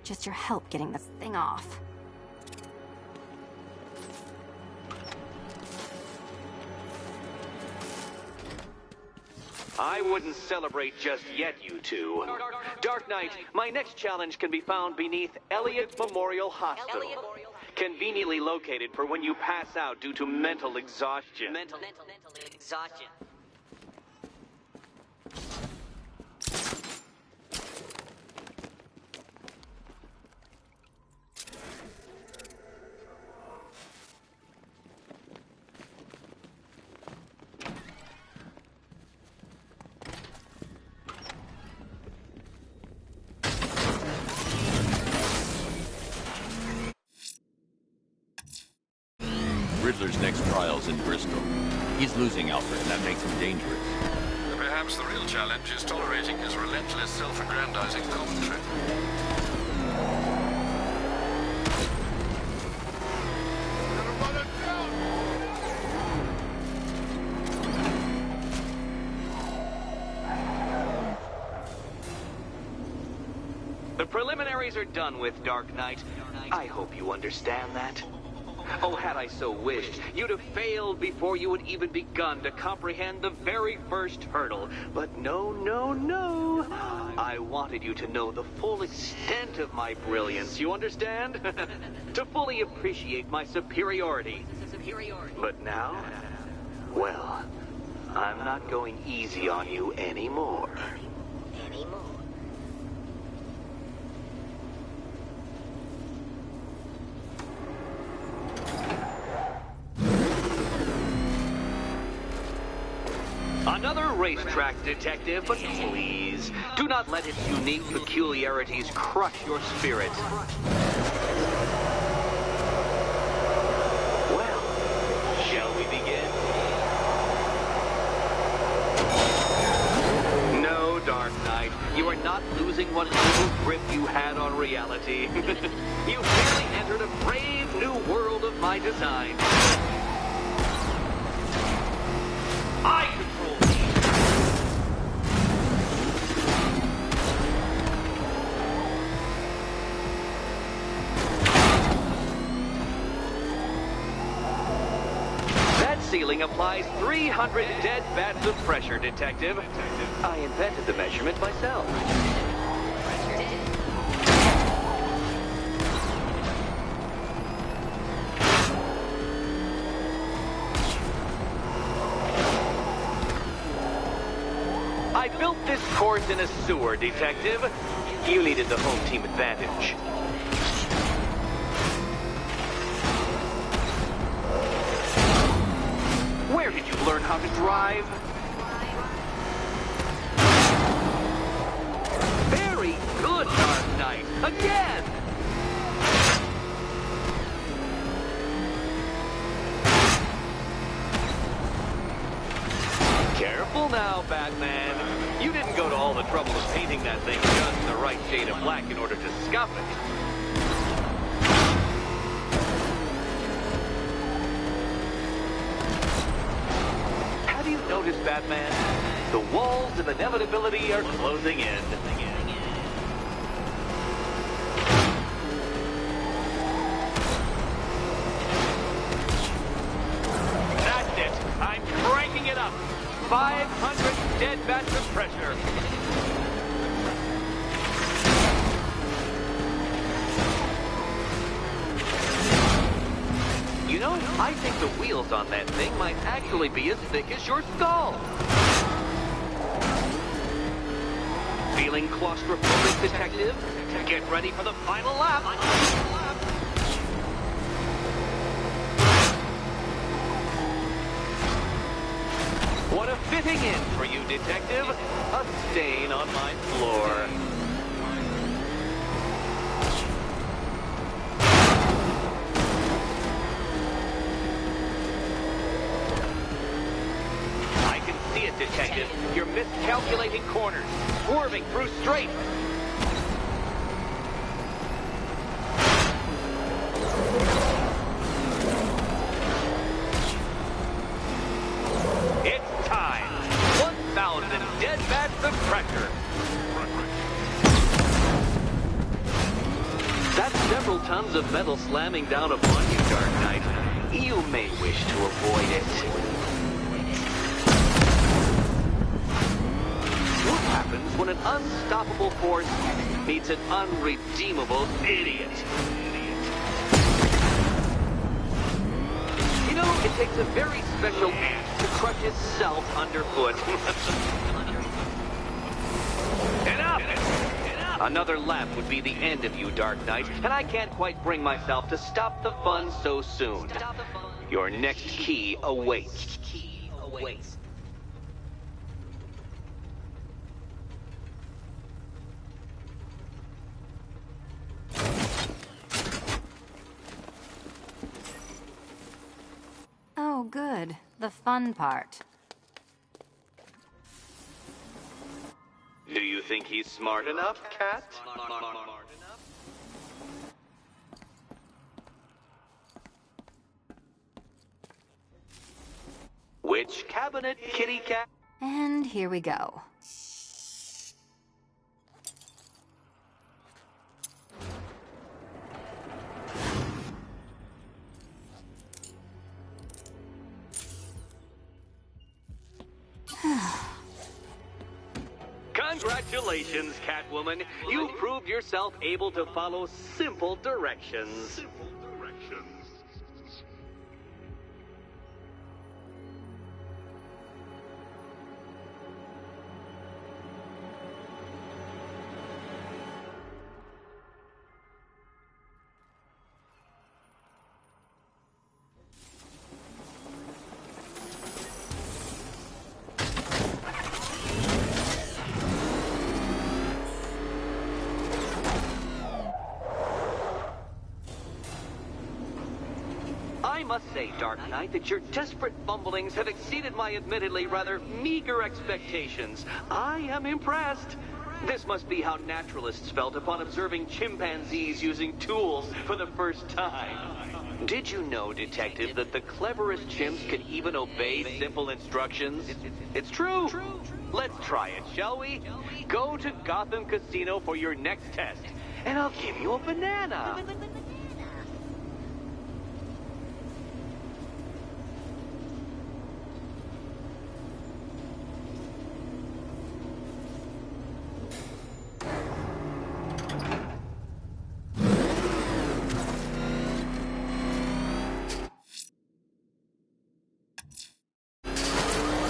Just your help getting this thing off. I wouldn't celebrate just yet, you two. Dark Knight, my next challenge can be found beneath Elliott Memorial Hospital. Conveniently located for when you pass out due to mental exhaustion. Mental exhaustion. Riddler's next trial's in Bristol. He's losing Alfred, and that makes him dangerous. Perhaps the real challenge is tolerating his relentless, self-aggrandizing commentary. The preliminaries are done with, Dark Knight. I hope you understand that. Oh, had I so wished, you'd have failed before you had even begun to comprehend the very first hurdle. But no, no, no. I wanted you to know the full extent of my brilliance, you understand? To fully appreciate my superiority. But now, well, I'm not going easy on you anymore. Another racetrack detective, but please, do not let its unique peculiarities crush your spirit. Well, shall we begin? reality. You barely entered a brave new world of my design. I control these. That ceiling applies 300 dead bats of pressure, Detective. I invented the measurement myself. I built this course in a sewer, Detective. You needed the home team advantage. Where did you learn how to drive? Very good, Dark Knight. Again! Careful now, Batman. You didn't go to all the trouble of painting that thing just the right shade of black in order to scuff it. Have you noticed, Batman? The walls of inevitability are closing in. That's it. I'm cranking it up. 500 dead bats of pressure. You know, I think the wheels on that thing might actually be as thick as your skull. Feeling claustrophobic, Detective? Get ready for the final lap. What a fitting end for you, Detective. A stain on my floor. I can see it, Detective. You're miscalculating corners, swerving through straight. It's time. 1,000 dead bats of pressure. That's several tons of metal slamming down upon you, Dark Knight. You may wish to avoid it. What happens when an unstoppable force meets an unredeemable idiot? You know, it takes a very special ant to crush itself underfoot. Enough! Another lap would be the end of you, Dark Knight, and I can't quite bring myself to stop the fun so soon. Your next key awaits. Oh, good. The fun part. Do you think he's smart enough, Cat? Which cabinet, kitty cat? And here we go. Congratulations, Catwoman. You proved yourself able to follow simple directions. I must say, Dark Knight, that your desperate fumblings have exceeded my admittedly rather meager expectations. I am impressed. This must be how naturalists felt upon observing chimpanzees using tools for the first time. Did you know, Detective, that the cleverest chimps can even obey simple instructions? It's true. Let's try it, shall we? Go to Gotham Casino for your next test, and I'll give you a banana.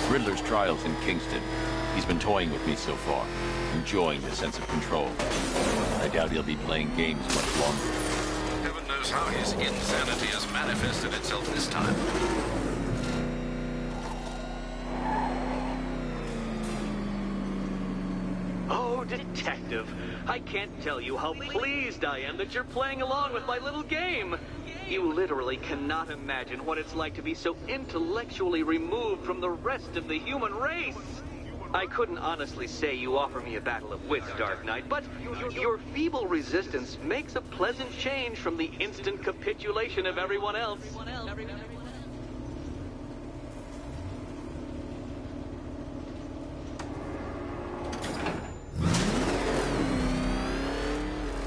Riddler's trial's in Kingston. He's been toying with me so far, enjoying the sense of control. I doubt he'll be playing games much longer. Heaven knows how his insanity has manifested itself this time. Oh, Detective, I can't tell you how pleased I am that you're playing along with my little game. You literally cannot imagine what it's like to be so intellectually removed from the rest of the human race. I couldn't honestly say you offer me a battle of wits, Dark Knight, but your feeble resistance makes a pleasant change from the instant capitulation of everyone else.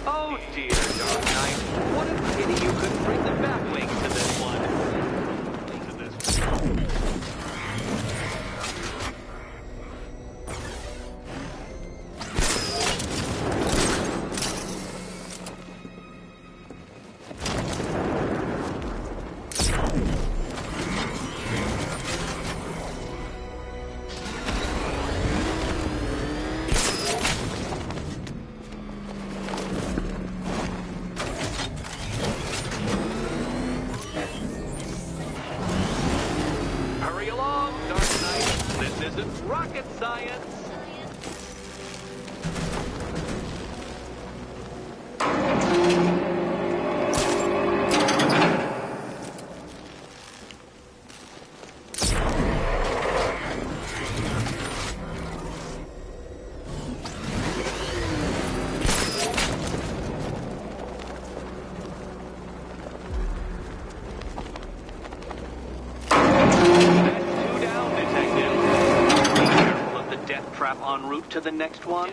Oh dear, Dark Knight. What a pity you couldn't bring the Batwing to this one. Hurry along, Dark Knight. This isn't rocket science. Trap en route to the next one?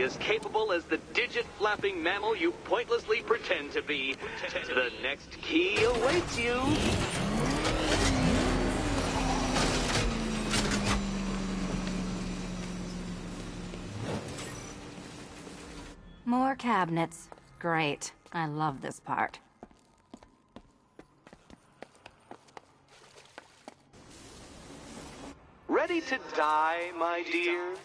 As capable as the digit-flapping mammal you pointlessly pretend to be. The next key awaits you. More cabinets. Great. I love this part. Ready to die, my dear?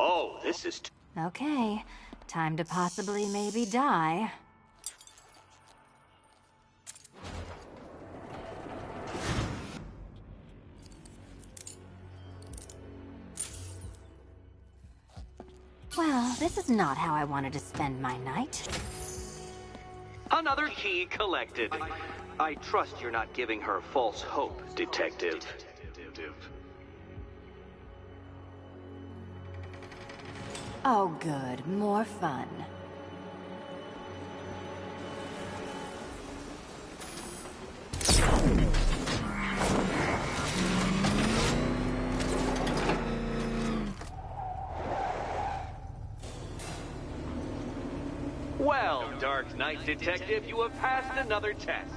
Oh, this is... Okay. Time to possibly maybe die. Well, this is not how I wanted to spend my night. Another key collected. I trust you're not giving her false hope, Detective. Oh, good. More fun. Well, Dark Knight Detective, you have passed another test.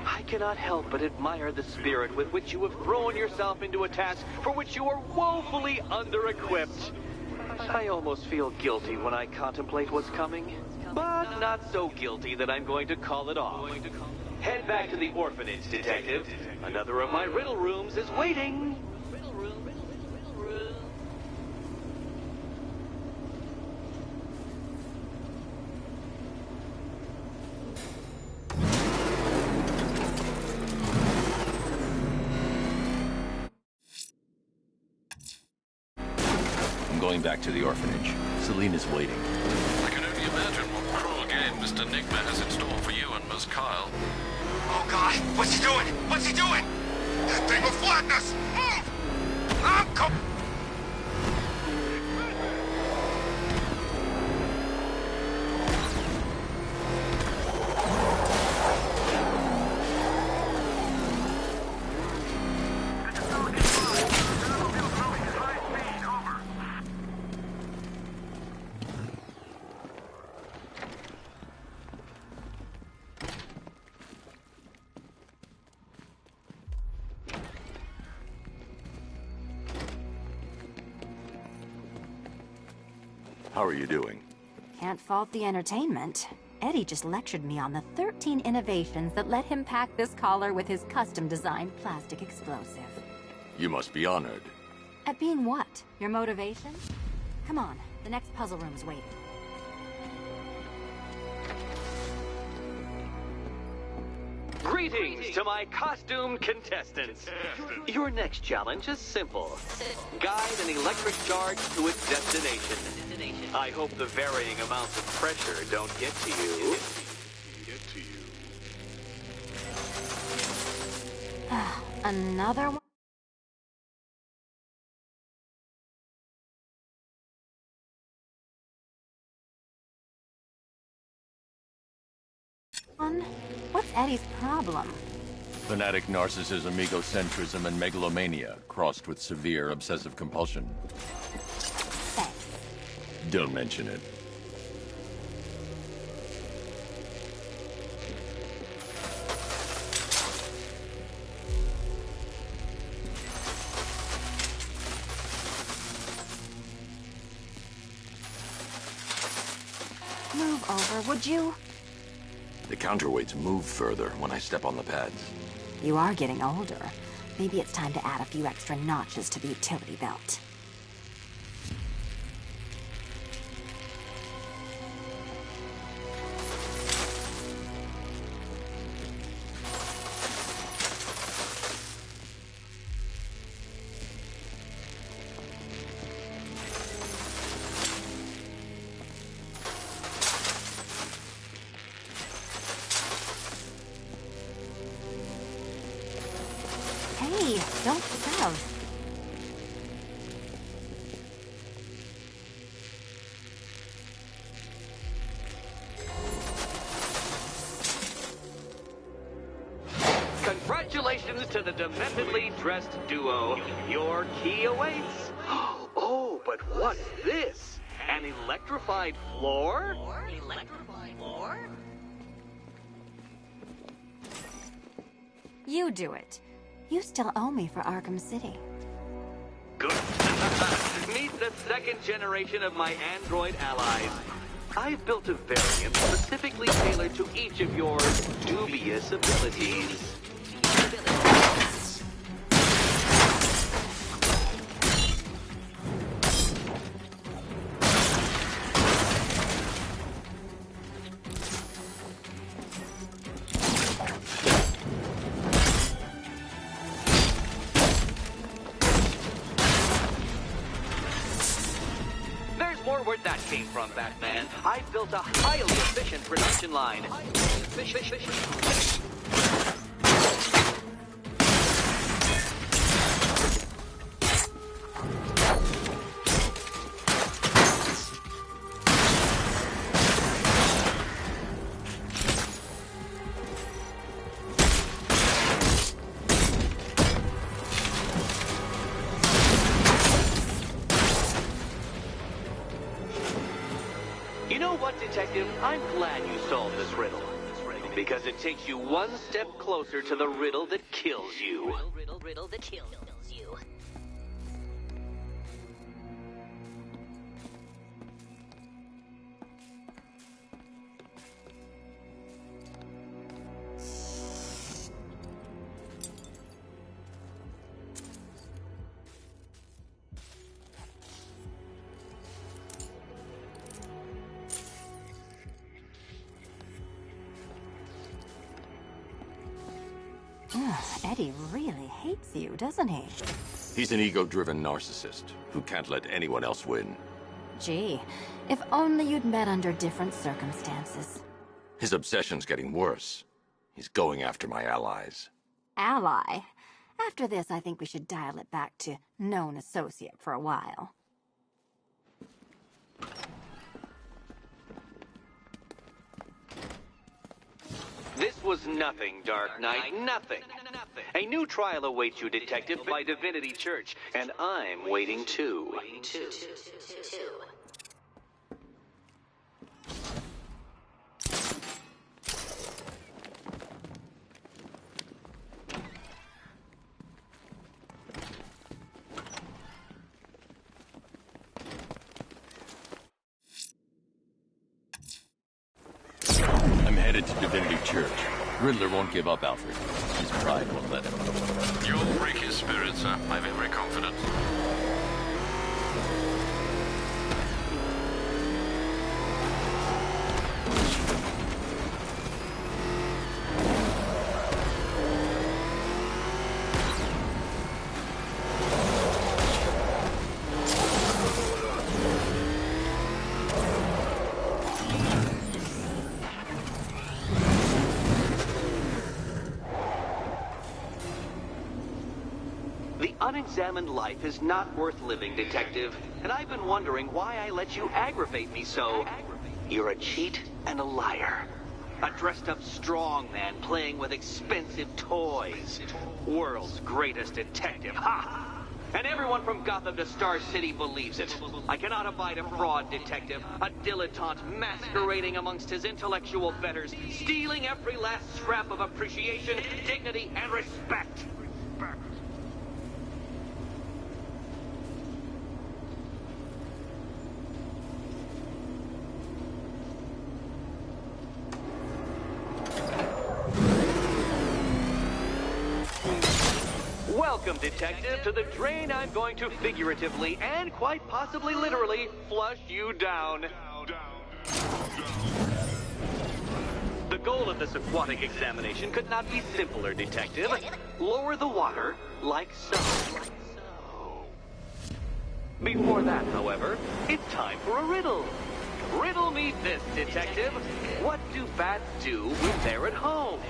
I cannot help but admire the spirit with which you have thrown yourself into a task for which you are woefully under-equipped. I almost feel guilty when I contemplate what's coming, but not so guilty that I'm going to call it off. Head back to the orphanage, Detective. Another of my riddle rooms is waiting. Going back to the orphanage. Selena's waiting. I can only imagine what cruel game Mr. Nigma has in store for you and Ms. Kyle. Oh, God! What's he doing? What's he doing? That thing will flatten us! Move! I'm How are you doing? Can't fault the entertainment. Eddie just lectured me on the 13 innovations that let him pack this collar with his custom-designed plastic explosive. You must be honored. At being what? Your motivation? Come on, the next puzzle room's waiting. Greetings to my costumed contestants. Your next challenge is simple. Guide an electric charge to its destination. I hope the varying amounts of pressure don't get to you. Another one? What's Eddie's problem? Fanatic narcissism, egocentrism, and megalomania, crossed with severe obsessive compulsion. Thanks. Don't mention it. Move over, would you? The counterweights move further when I step on the pads. You are getting older. Maybe it's time to add a few extra notches to the utility belt. Hey, don't shove. Congratulations to the dementedly dressed duo. Your key awaits. Oh, but what's this? An electrified floor? Electrified floor? You do it. You still owe me for Arkham City. Good. Meet the second generation of my android allies. I've built a variant specifically tailored to each of your dubious abilities. where that came from, Batman. I've built a highly efficient production line. You know what, Detective? I'm glad you solved this riddle. Because it takes you one step closer to the riddle that kills you. Riddle that kills you. Eddie really hates you, doesn't he? He's an ego-driven narcissist who can't let anyone else win. Gee, if only you'd met under different circumstances. His obsession's getting worse. He's going after my allies. Ally? After this, I think we should dial it back to known associate for a while. This was nothing, Dark Knight, nothing. A new trial awaits you, Detective, by Divinity Church, and I'm waiting too. I'm headed to Divinity Church. Riddler won't give up, Alfred. His pride won't let him. You'll break his spirit, sir. I'm very confident. Unexamined life is not worth living, Detective. And I've been wondering why I let you aggravate me so. You're a cheat and a liar. A dressed-up strongman playing with expensive toys. World's greatest detective, ha! And everyone from Gotham to Star City believes it. I cannot abide a fraud, Detective. A dilettante masquerading amongst his intellectual betters, stealing every last scrap of appreciation, dignity, and respect. Welcome, Detective, to the drain I'm going to figuratively and quite possibly literally flush you down. The goal of this aquatic examination could not be simpler, Detective. Lower the water like so. Before that, however, it's time for a riddle. Riddle me this, Detective. What do bats do when they're at home?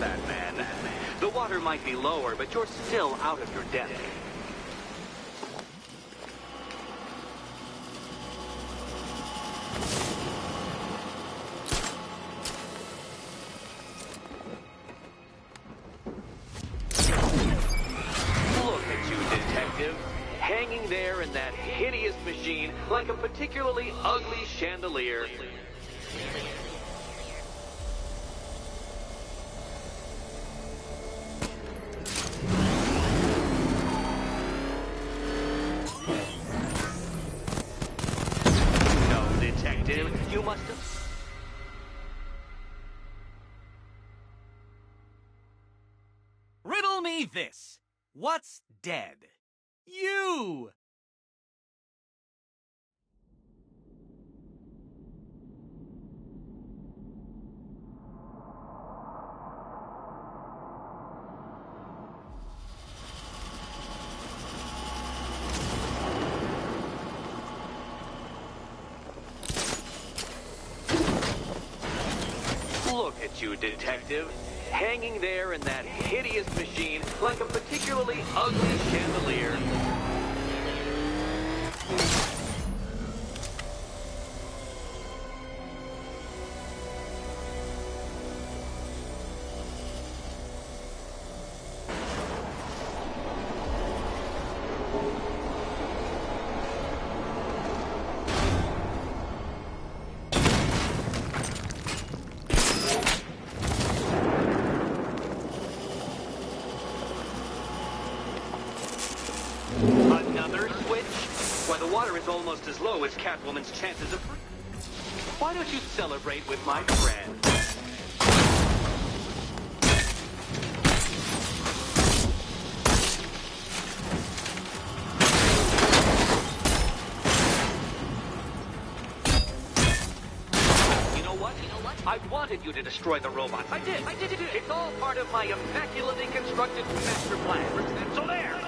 Batman. The water might be lower, but you're still out of your depth. Look at you, Detective. Hanging there in that hideous machine like a particularly ugly chandelier. Detective. You must have... Riddle me this. What's dead? You! Look at you, Detective. Hanging there in that hideous machine like a particularly ugly chandelier. Another switch? Why, the water is almost as low as Catwoman's chances of... Why don't you celebrate with my friend? I wanted you to destroy the robots. I did. It's all part of my immaculately constructed master plan. So there.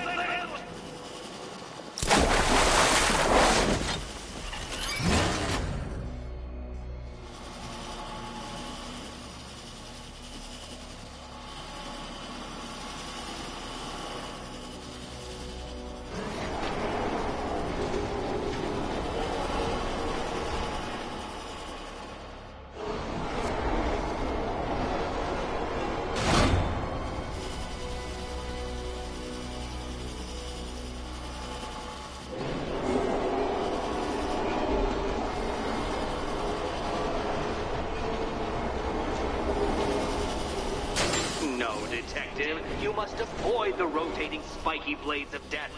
Detective, you must avoid the rotating spiky blades of death.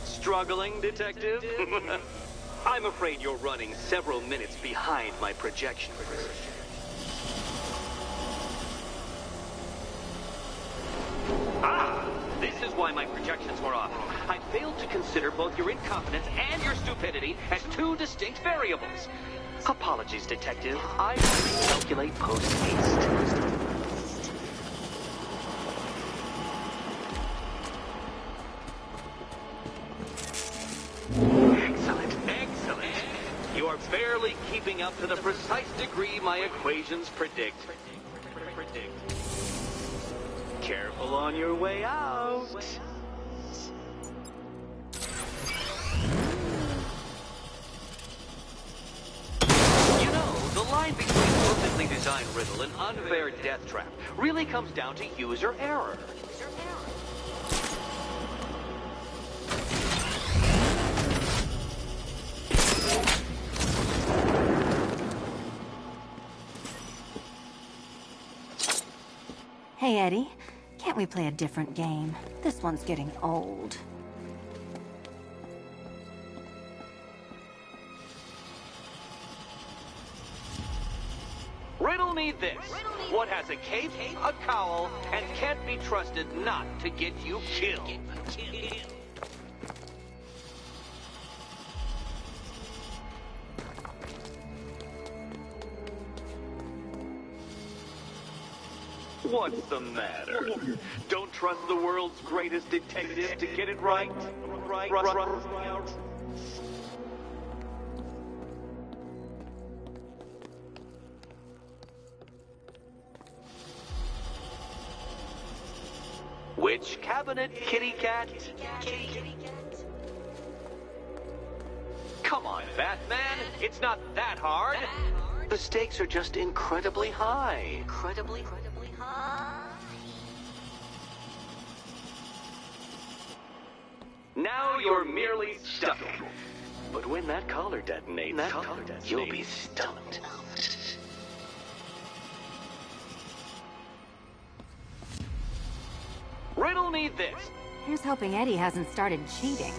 Struggling, Detective? I'm afraid you're running several minutes behind my projections. Ah! This is why my projections were off. I failed to consider both your incompetence and your stupidity as two distinct variables. Apologies, Detective. I calculate post-haste. You're barely keeping up to the precise degree my equations predict. Careful on your way out. You know, the line between perfectly designed riddle and unfair death trap really comes down to user error. Hey, Eddie, can't we play a different game? This one's getting old. Riddle me this. What has a cape, a cowl, and can't be trusted not to get you killed? What's the matter? Don't trust the world's greatest detective to get it right? Right. Which cabinet, kitty cat? Come on, Batman. It's not that hard. The stakes are just incredibly high. Incredibly high. Now you're merely stuck. But when that collar detonates, you'll be stumped. Riddle me this. Here's hoping Eddie hasn't started cheating.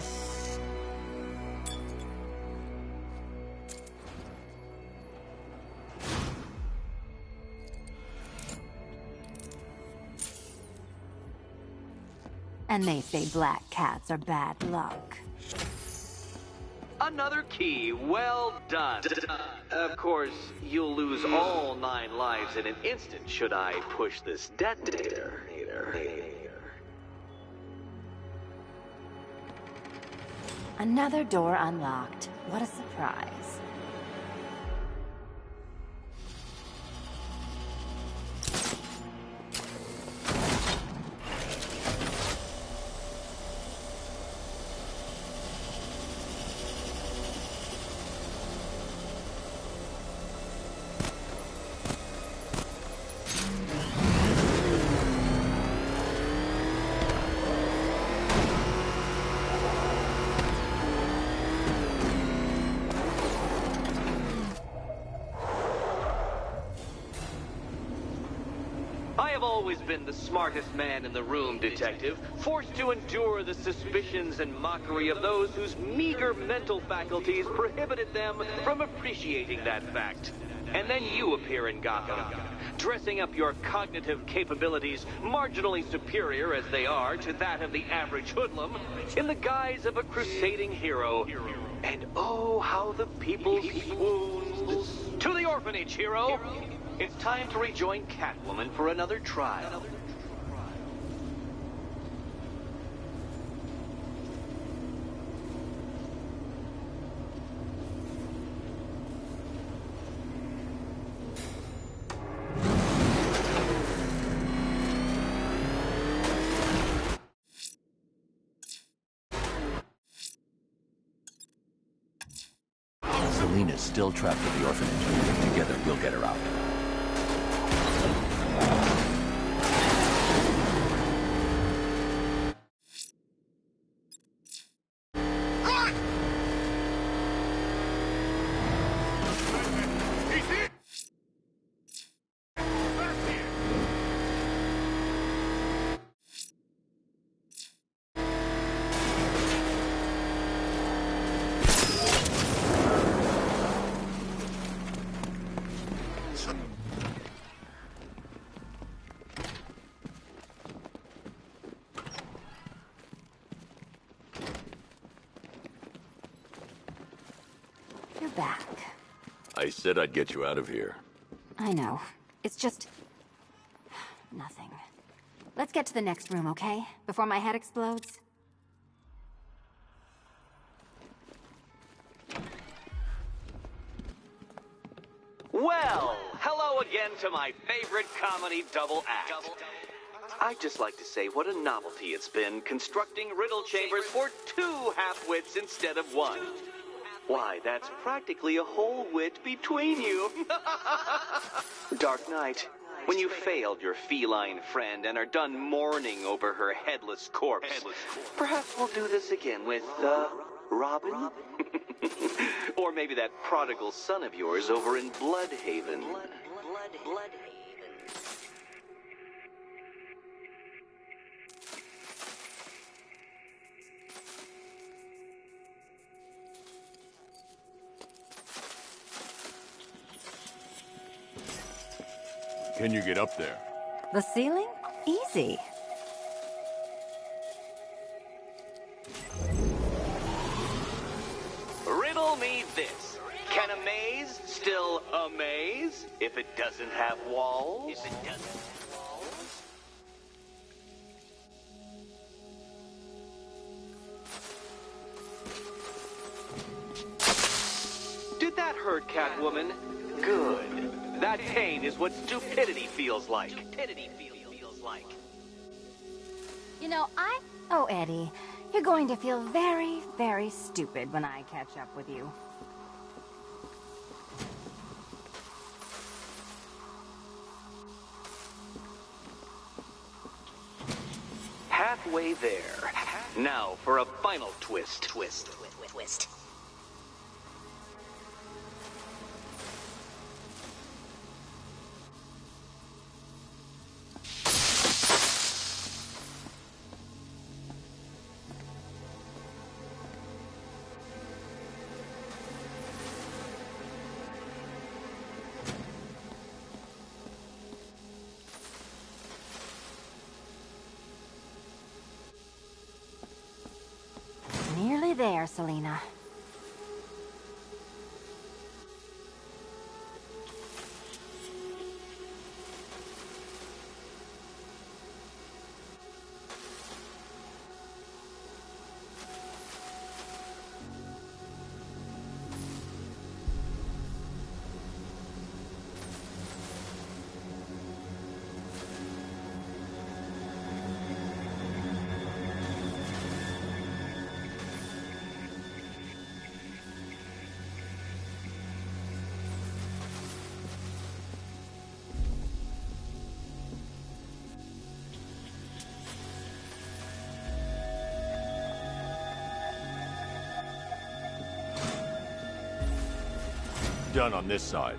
And they say black cats are bad luck. Another key. Well done. Of course, you'll lose all 9 lives in an instant should I push this detonator. Another door unlocked. What a surprise. Always been the smartest man in the room, Detective, forced to endure the suspicions and mockery of those whose meager mental faculties prohibited them from appreciating that fact. And then you appear in Gotham, dressing up your cognitive capabilities, marginally superior as they are to that of the average hoodlum, in the guise of a crusading hero. And oh, how the people swooned. To the orphanage, hero! It's time to rejoin Catwoman for another trial. Selena's still trapped at the orphanage. Together, we'll get her out. You're back. I said I'd get you out of here. I know. It's just... nothing. Let's get to the next room, okay? Before my head explodes. Well, hello again to my favorite comedy double act. I'd just like to say what a novelty it's been constructing riddle chambers for 2 half-wits instead of 1. Why, that's practically a whole wit between you. Dark Knight, when you failed your feline friend and are done mourning over her headless corpse, perhaps we'll do this again with, Robin? Or maybe that prodigal son of yours over in Bloodhaven. Bloodhaven. Can you get up there? The ceiling? Easy. Riddle me this. Can a maze still amaze if it doesn't have walls? Did that hurt, Catwoman? Good. That pain is what stupidity feels like. You know, Oh, Eddie, you're going to feel very, very stupid when I catch up with you. Halfway there. Now for a final twist. Twist. Nearly there, Selena. Done on this side.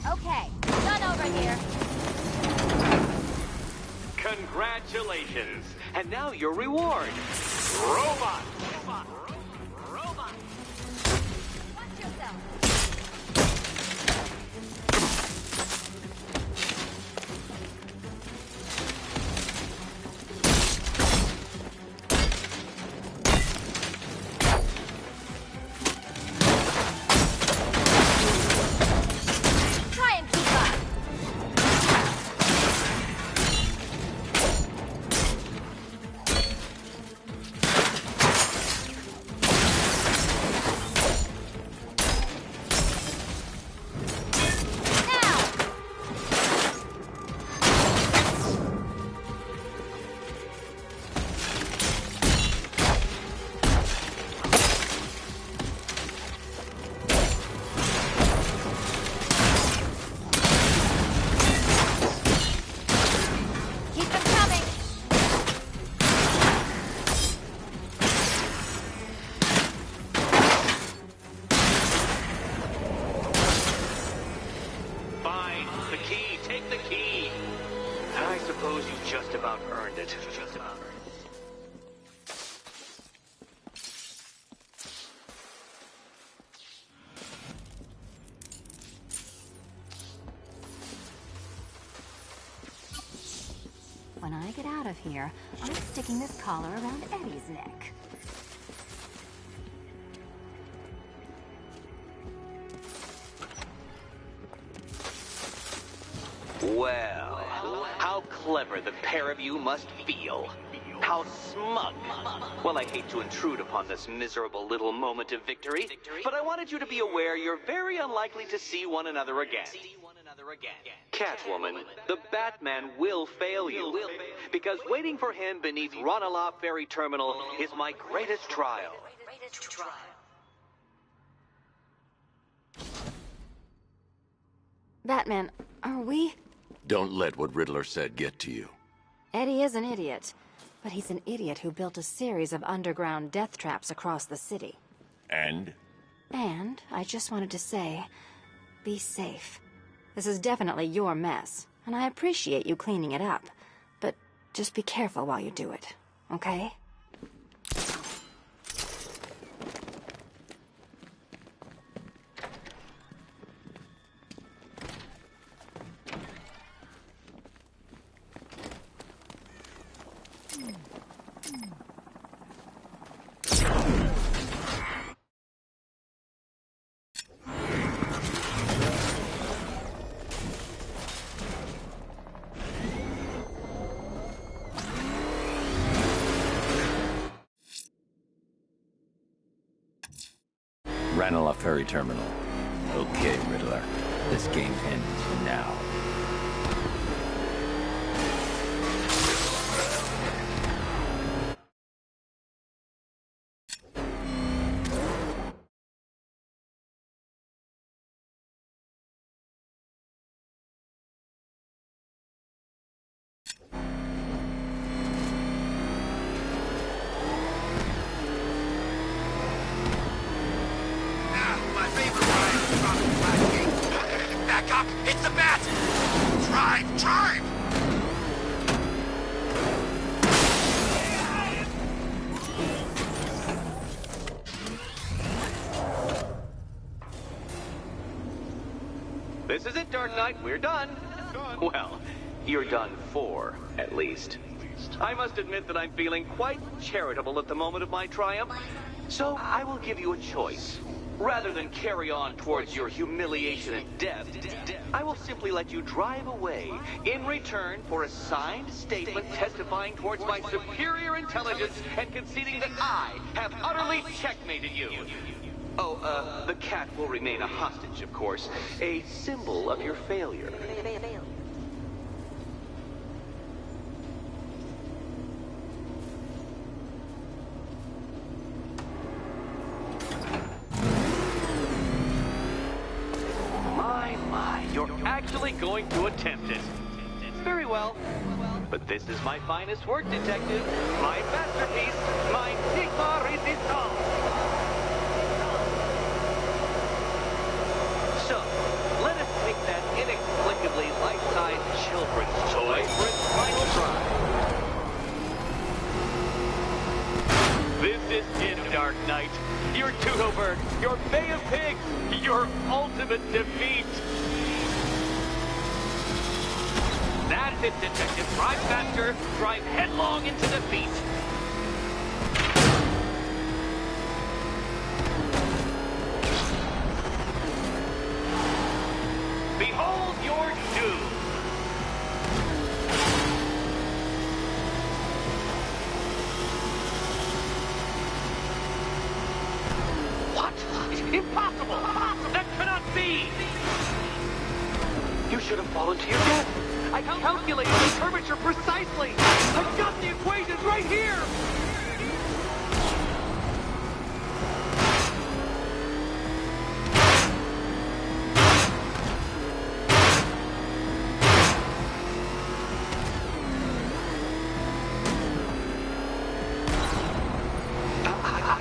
Okay, done over here. Congratulations. And now your reward. Robot. Watch yourself. Try and keep up. Keep them coming. Fine. The key. Take the key. I suppose you just about earned it. Just about earned it. When I get out of here, I'm sticking this collar around Eddie's neck. Well, how clever the pair of you must feel. How smug. Well, I hate to intrude upon this miserable little moment of victory, but I wanted you to be aware you're very unlikely to see one another again. Catwoman, the Batman will fail you, because waiting for him beneath Ronaloff Ferry Terminal is my greatest trial. Batman, are we? Don't let what Riddler said get to you. Eddie is an idiot, but he's an idiot who built a series of underground death traps across the city. And? And I just wanted to say, be safe. This is definitely your mess, and I appreciate you cleaning it up. But just be careful while you do it, okay? Manila Ferry Terminal. Okay, Riddler. This game ends now. Back up! It's the bat! Drive! Drive! This is it, Dark Knight. We're done. Well, you're done for, at least. I must admit that I'm feeling quite charitable at the moment of my triumph. So I will give you a choice. Rather than carry on towards your humiliation and death, I will simply let you drive away in return for a signed statement testifying towards my superior intelligence and conceding that I have utterly checkmated you. Oh, the cat will remain a hostage, of course. A symbol of your failure. My, you're actually going to attempt it. Very well. But this is my finest work, Detective. My masterpiece, my Sigma Resistance. So, let us take that inexplicably life-size children's toy for its final try. This is it, Dark Knight. Your Toodleberg, your Bay of Pigs, your ultimate defeat. That's it, Detective. Drive faster, drive headlong into defeat. Behold your doom. What? Impossible! That cannot be! You should have fallen to your death. I calculated the curvature precisely. I've got the equations right here.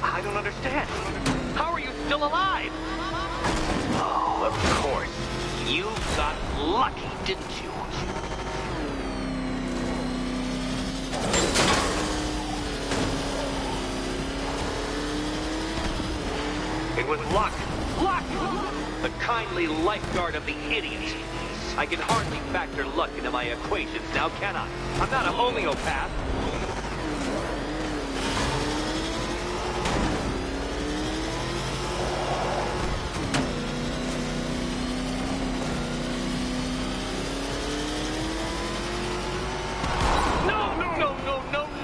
I don't understand. How are you still alive? Oh, of course. You got lucky, didn't you? It was luck. Luck! The kindly lifeguard of the idiot. I can hardly factor luck into my equations now, can I? I'm not a homeopath.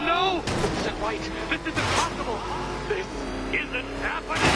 No! This isn't right. This isn't possible. This isn't happening.